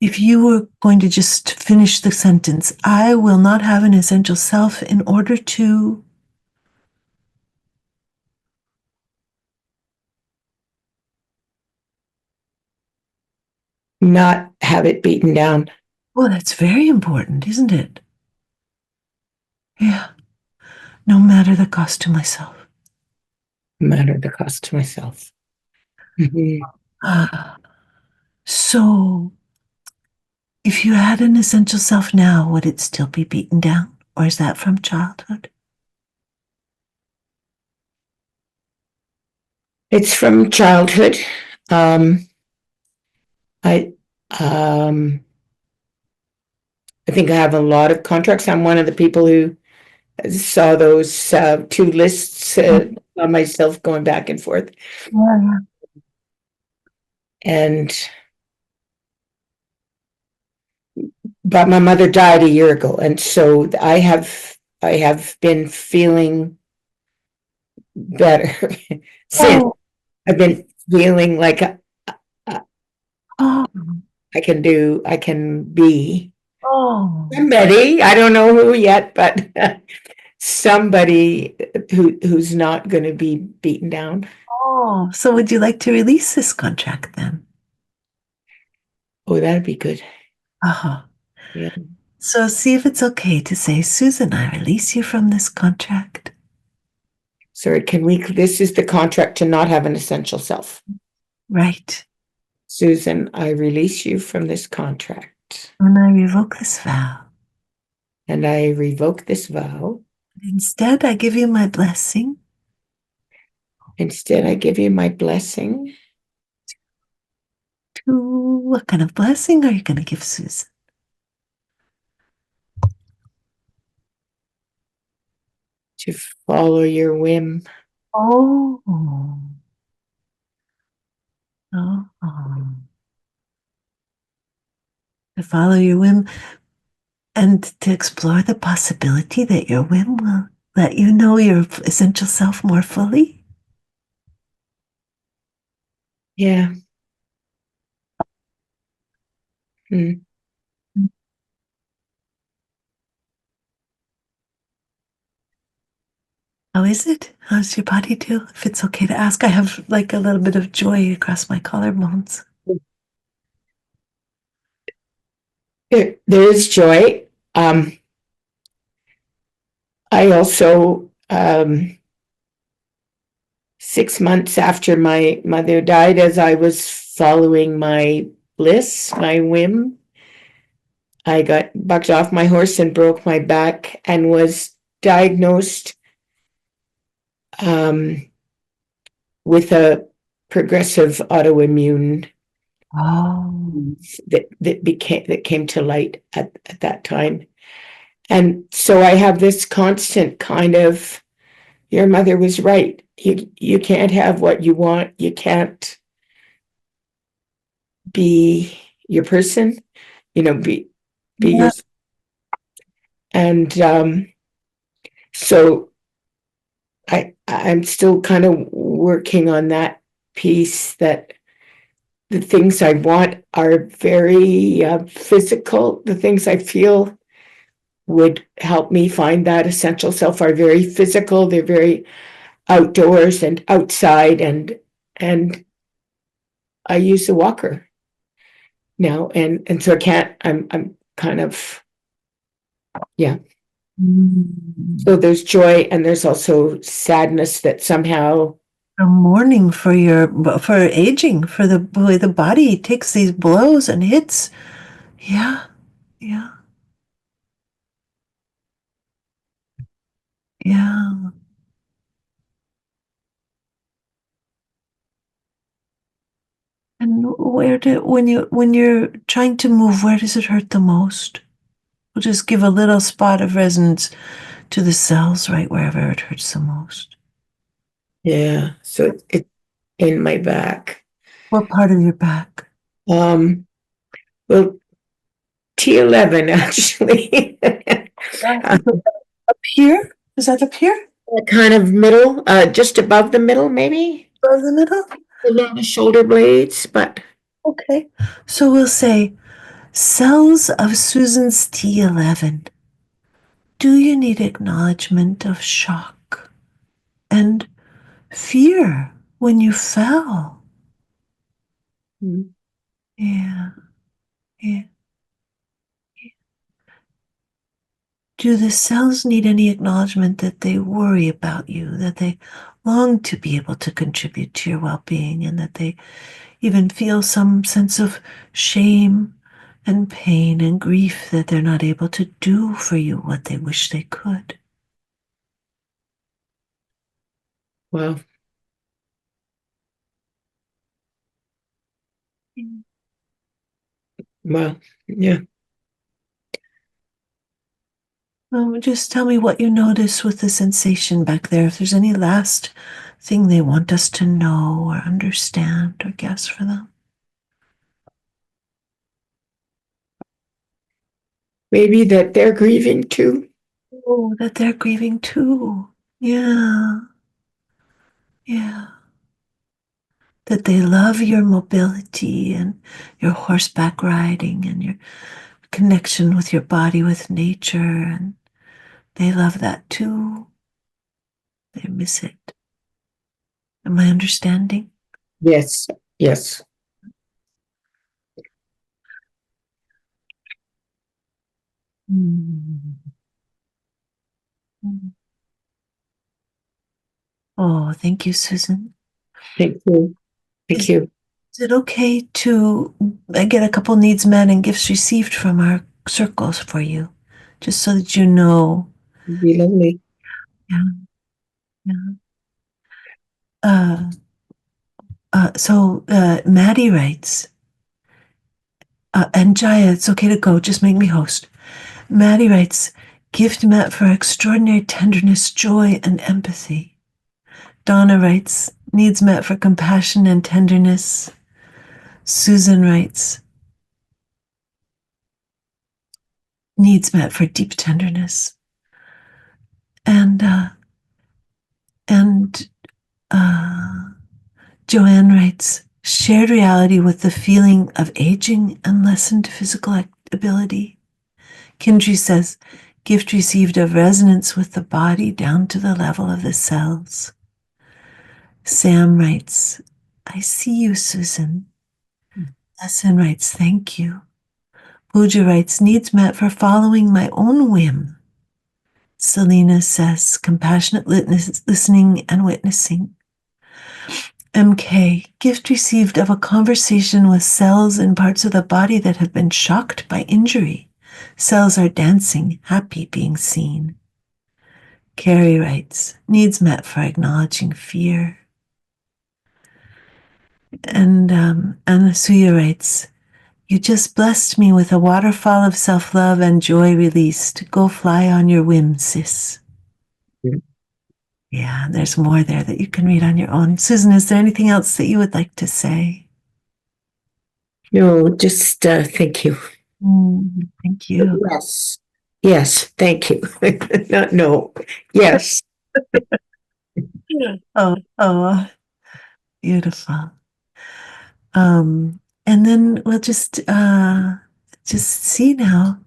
If you were going to just finish the sentence, I will not have an essential self in order to.
Not have it beaten down.
Well, that's very important, isn't it? Yeah. No matter the cost to myself.
No matter the cost to myself. Mm-hmm.
So, if you had an essential self now, would it still be beaten down? Or is that from childhood?
It's from childhood. I I think I have a lot of contracts. I'm one of the people who saw those two lists on myself going back and forth.
Yeah.
But my mother died a year ago, and so I have been feeling better since.
Oh,
I've been feeling like
oh,
I can be
oh,
somebody. I don't know who yet, but somebody who's not going to be beaten down.
oh. So would you like to release this contract then?
Oh, that'd be good.
Uh-huh.
Yeah.
So see if it's okay to say, Susan, I release you from this contract.
Sorry, this is the contract to not have an essential self.
Right.
Susan, I release you from this contract.
And I revoke this vow.
And I revoke this vow.
Instead, I give you my blessing.
Instead, I give you my blessing.
What kind of blessing are you going to give Susan?
To follow your whim.
Oh. Oh. To follow your whim and to explore the possibility that your whim will let you know your essential self more fully.
Yeah. Hmm.
How is it? How's your body do? If it's okay to ask, I have like a little bit of joy across my collarbones.
There is joy. I also, 6 months after my mother died, as I was following my bliss, my whim, I got bucked off my horse and broke my back and was diagnosed with a progressive autoimmune
Oh,
that came to light at that time. And so I have this constant kind of, your mother was right. You can't have what you want. You can't be your person, be
yeah.
your, and so I'm still kind of working on that piece, that the things I want are very physical. The things I feel would help me find that essential self are very physical. They're very outdoors and outside, and I use the walker now, and so I can't. I'm kind of, yeah.
Mm.
So there's joy, and there's also sadness that somehow.
A mourning for aging, for the way the body takes these blows and hits. Yeah, yeah, yeah. And when you're trying to move, where does it hurt the most? We'll just give a little spot of resonance to the cells right wherever it hurts the most.
Yeah, so it's in my back.
What part of your back?
Well, T11 actually.
Up here? Is that up here?
Kind of middle, just above the middle, maybe
Above the middle?
below the shoulder blades, but
Okay. So we'll say cells of Susan's T11. Do you need acknowledgement of shock and fear when you fell? Yeah, yeah. Do the cells need any acknowledgement that they worry about you, that they long to be able to contribute to your well being, and that they even feel some sense of shame and pain and grief that they're not able to do for you what they wish they could?
well, well, yeah.
Just tell me what you notice with the sensation back there. If there's any last thing they want us to know or understand or guess for them.
Maybe that they're grieving too.
Oh, that they're grieving too. Yeah. Yeah. That they love your mobility and your horseback riding and your connection with your body, with nature. And they love that too. They miss it. Am I understanding?
Yes, yes.
Mm. Oh, thank you, Susan.
Thank you. Thank you.
Is it okay to get a couple needs met and gifts received from our circles for you? Just so that you know.
It'd be lovely.
Yeah. Yeah. Maddie writes, and Jaya, it's okay to go, just make me host. Maddie writes, gift met for extraordinary tenderness, joy, and empathy. Donna writes, needs met for compassion and tenderness. Susan writes, needs met for deep tenderness. And Joanne writes, shared reality with the feeling of aging and lessened physical ability. Kindry says, gift received of resonance with the body down to the level of the cells. Sam writes, I see you, Susan. Lesson writes, thank you. Pooja writes, needs met for following my own whim. Selena says, compassionate listening and witnessing. MK, gift received of a conversation with cells in parts of the body that have been shocked by injury. Cells are dancing, happy being seen. Carrie writes, needs met for acknowledging fear. And Anasuya writes, you just blessed me with a waterfall of self-love and joy released. Go fly on your whim, sis. Yeah, there's more there that you can read on your own. Susan, is there anything else that you would like to say?
No, just thank you.
Thank you.
Yes. Yes, thank you. Not no. Yes.
Oh, beautiful. And then we'll just see now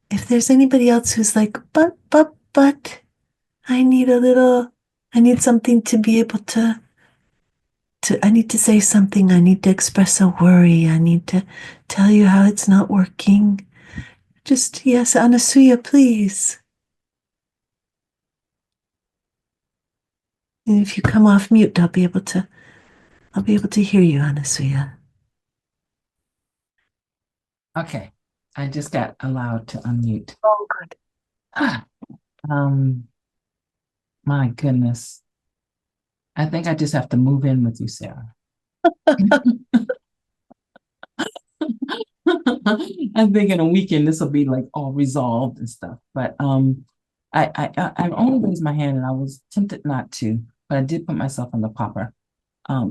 if there's anybody else who's like, but I need I need something to be able I need to say something. I need to express a worry. I need to tell you how it's not working. Just, yes, Anasuya, please. And if you come off mute, I'll be able to hear you, Anasuya.
Okay, I just got allowed to unmute.
Oh, good.
My goodness. I think I just have to move in with you, Sarah. I'm thinking a weekend this will be like all resolved and stuff. But I only raised my hand and I was tempted not to, but I did put myself on the popper.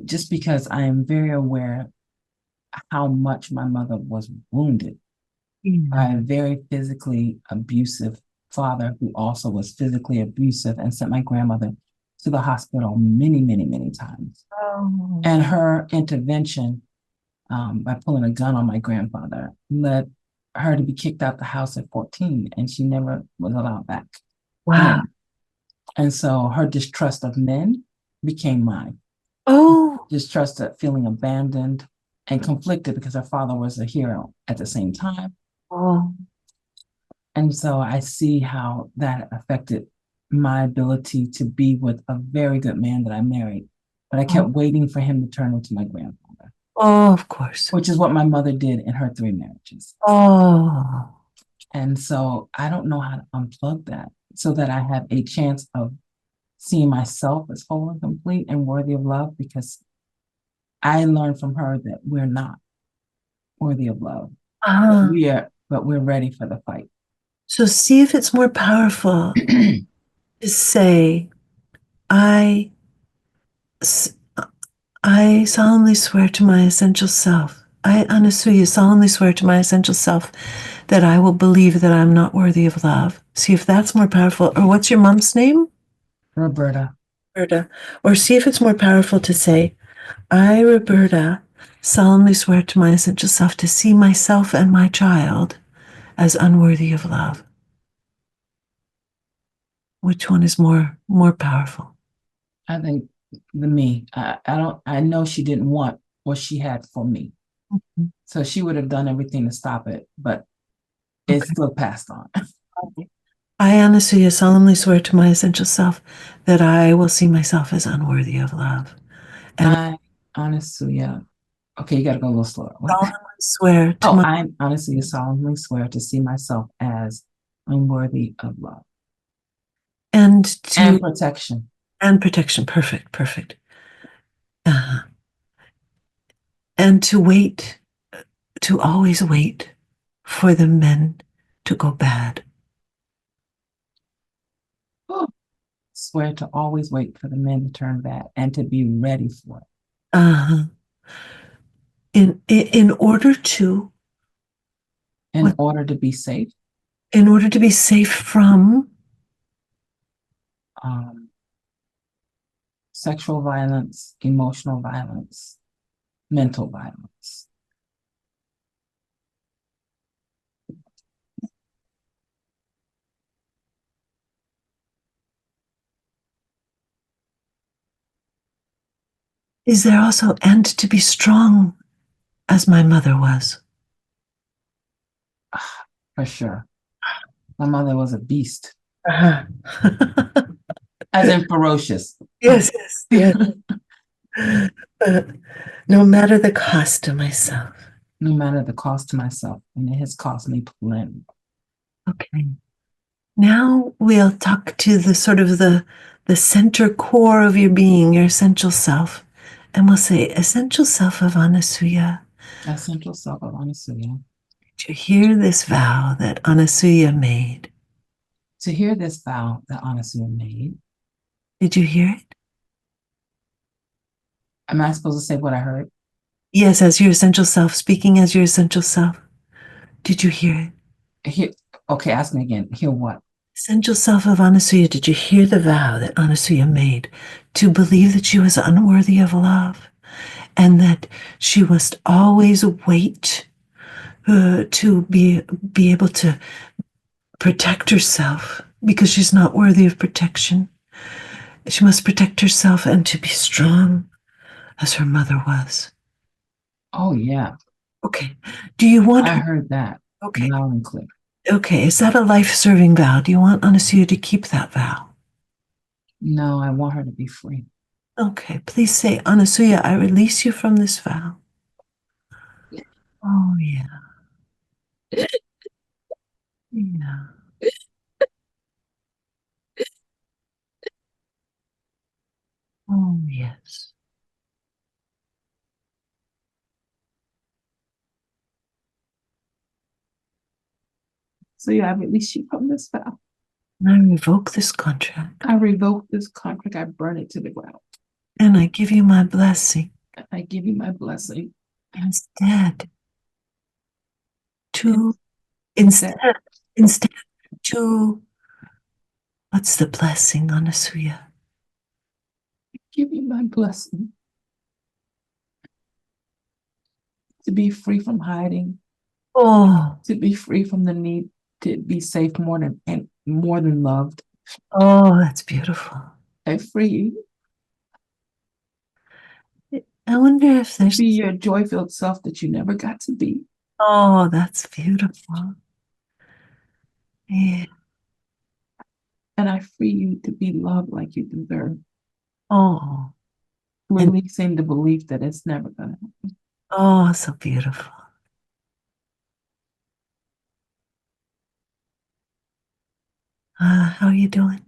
Just because I am very aware how much my mother was wounded by a very physically abusive father who also was physically abusive and sent my grandmother to the hospital many, many, many times.
Oh.
And her intervention by pulling a gun on my grandfather led her to be kicked out the house at 14, and she never was allowed back.
Wow.
And so her distrust of men became mine.
Oh.
Distrust of feeling abandoned and conflicted because her father was a hero at the same time.
Oh.
And so I see how that affected my ability to be with a very good man that I married. But I kept waiting for him to turn into my grandfather.
Oh, of course.
Which is what my mother did in her 3 marriages.
Oh.
And so I don't know how to unplug that so that I have a chance of seeing myself as whole and complete and worthy of love, because I learned from her that we're not worthy of love. But we're ready for the fight.
So see if it's more powerful to say, I, s- I solemnly swear to my essential self. I, Anasuya, solemnly swear to my essential self that I will believe that I'm not worthy of love. See if that's more powerful. Or what's your mom's name?
Roberta.
Roberta. Or see if it's more powerful to say, I, Roberta, solemnly swear to my essential self to see myself and my child as unworthy of love. Which one is more powerful?
I think I know she didn't want what she had for me.
Mhm.
So she would have done everything to stop it, but it's
Okay.
still passed on.
I, Anasuya, solemnly swear to my essential self that I will see myself as unworthy of love. And
I honestly, okay, you gotta go a little slower. What?
solemnly swear to
Oh,
my
I honestly solemnly swear to see myself as unworthy of love
and to
and protection.
and protection. Perfect, perfect. Uh, and to wait, to always wait for the men to go bad.
Swear to always wait for the men to turn bad and to be ready for it.
Uh, in order to
In order to be safe,
in order to be safe from
sexual violence, emotional violence, mental violence.
is there also and to be strong as my mother was.
For sure. My mother was a beast,
Uh-huh.
as in ferocious.
Yes, yes, yes. No matter the cost to myself.
No matter the cost to myself, and it has cost me plenty.
Okay. Now we'll talk to the sort of the center core of your being, your essential self. And we'll say, essential self of Anasuya,
Essential self of Anasuya.
to hear this vow that Anasuya made.
To hear this vow that Anasuya made.
Did you hear it?
Am I supposed to say what I heard?
Yes, as your essential self, speaking as your essential self. Did you hear it?
Hear, okay, ask me again. Hear what?
Essential self of Anasuya, did you hear the vow that Anasuya made to believe that she was unworthy of love and that she must always wait to be able to protect herself because she's not worthy of protection? She must protect herself and to be strong as her mother was.
Oh, yeah.
Okay. Do you want
I
her?
heard that.
Okay.
Loud and clear.
Okay. Is that a life-serving vow? Do you want Anasuya to keep that vow?
No, I want her to be free.
Okay. Please say, Anasuya, I release you from this vow. Oh, yeah. Yeah. Oh, yes.
So yeah, I release you from this vow.
And I revoke this contract.
I revoke this contract. I burn it to the ground.
And I give you my blessing.
I give you my blessing.
Instead, to
Instead,
instead to what's the blessing, Anasuya?
give you my blessing to be free from hiding,
Oh,
to be free from the need to be safe more than loved.
oh, that's beautiful.
I free you
I wonder if
to
there's
be your joy-filled self that you never got to be.
oh, that's beautiful. Yeah.
And I free you to be loved like you deserve,
Oh, and
releasing the belief that it's never gonna happen.
oh, so beautiful. How are you doing?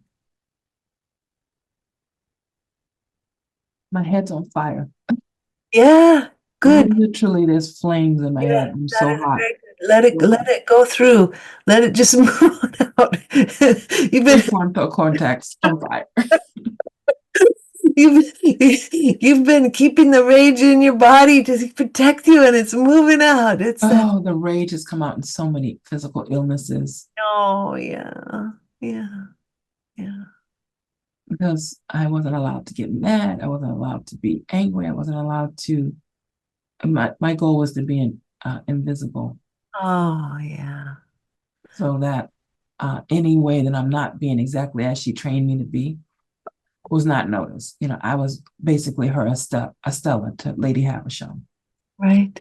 My head's on fire.
Yeah, Good.
Literally, there's flames in my
Yeah,
head. I'm
that
so
is
hot.
very good. Let it go through. Let it just move on out. You've been
Contacts on fire.
you've been keeping the rage in your body to protect you, and it's moving out. It's that.
Oh, the rage has come out in so many physical illnesses
Oh yeah, yeah, yeah.
because I wasn't allowed to get mad. I wasn't allowed to be angry. I wasn't allowed to. My goal was to be invisible,
Oh yeah.
so that any way that I'm not being exactly as she trained me to be was not noticed. You know, I was basically her Estella to Lady Havisham.
Right.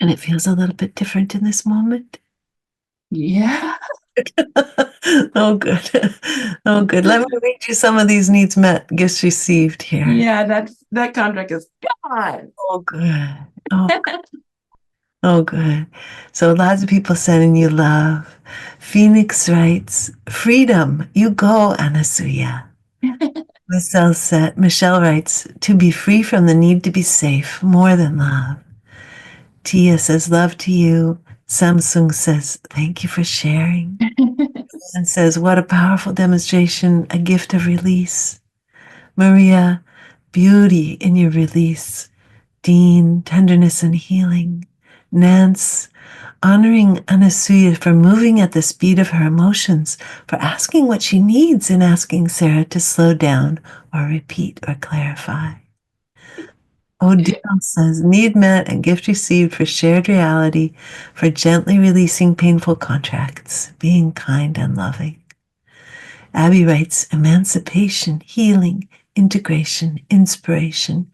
And it feels a little bit different in this moment.
Yeah.
Oh, good. Oh, good. Let me read you some of these needs met, gifts received here.
Yeah, that contract is gone.
Oh, good. Oh, oh, good. So lots of people sending you love. Phoenix writes, freedom. You go, Anasuya. Michelle writes, to be free from the need to be safe, more than love. Tia says, love to you. Samsung says, thank you for sharing. And says, what a powerful demonstration, a gift of release. Maria, beauty in your release. Dean, tenderness and healing. Nance, honoring Anasuya for moving at the speed of her emotions, for asking what she needs and asking Sarah to slow down or repeat or clarify. Odile says, need met and gift received for shared reality, for gently releasing painful contracts, being kind and loving. Abby writes, emancipation, healing, integration, inspiration,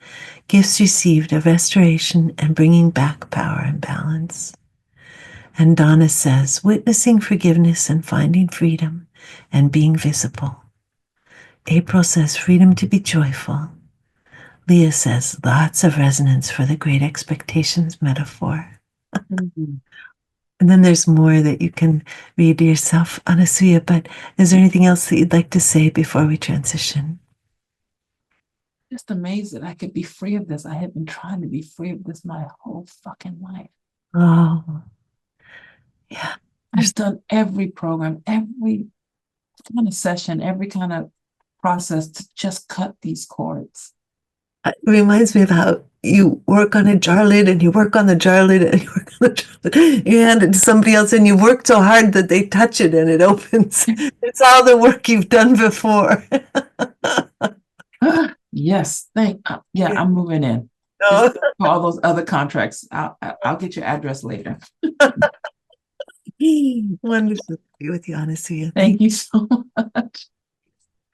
gifts received of restoration and bringing back power and balance. And Donna says, witnessing forgiveness and finding freedom and being visible. April says, freedom to be joyful. Leah says, lots of resonance for the great expectations metaphor.
Mhm.
And then there's more that you can read yourself, Anasuya, but is there anything else that you'd like to say before we transition?
Just amazed that I could be free of this. I have been trying to be free of this my whole fucking life.
Oh, yeah.
I've done every program, every kind of session, every kind of process to just cut these cords.
It reminds me of how you work on a jar lid and you work on the jar lid and you work on the jar lid. You hand it to somebody else and you work so hard that they touch it and it opens. It's all the work you've done before.
Yes, I'm moving in.
Oh,
Just for all those other contracts. I'll get your address later.
wonderful to be with you, Anasuya.
Thank you so much.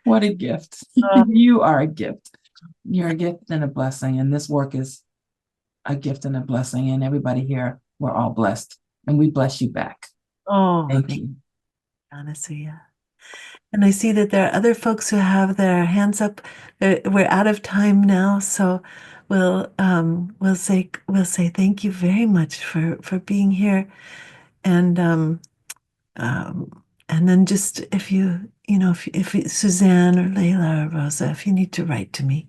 What a gift.
Oh.
You are a gift. You're a gift and a blessing. And this work is a gift and a blessing. And everybody here, we're all blessed. And we bless you back.
Oh,
Thank you.
Anasuya. And I see that there are other folks who have their hands up. We're out of time now, so we'll say thank you very much for being here, and then just if if Suzanne or Layla or Rosa, if you need to write to me,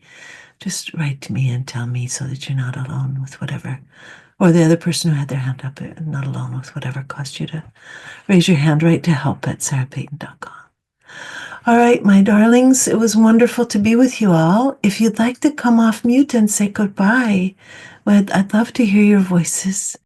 just write to me and tell me so that you're not alone with whatever, or the other person who had their hand up, not alone with whatever caused you to raise your hand. Write to help@sarahpayton.com. All right, my darlings, it was wonderful to be with you all. If you'd like to come off mute and say goodbye, I'd love to hear your voices.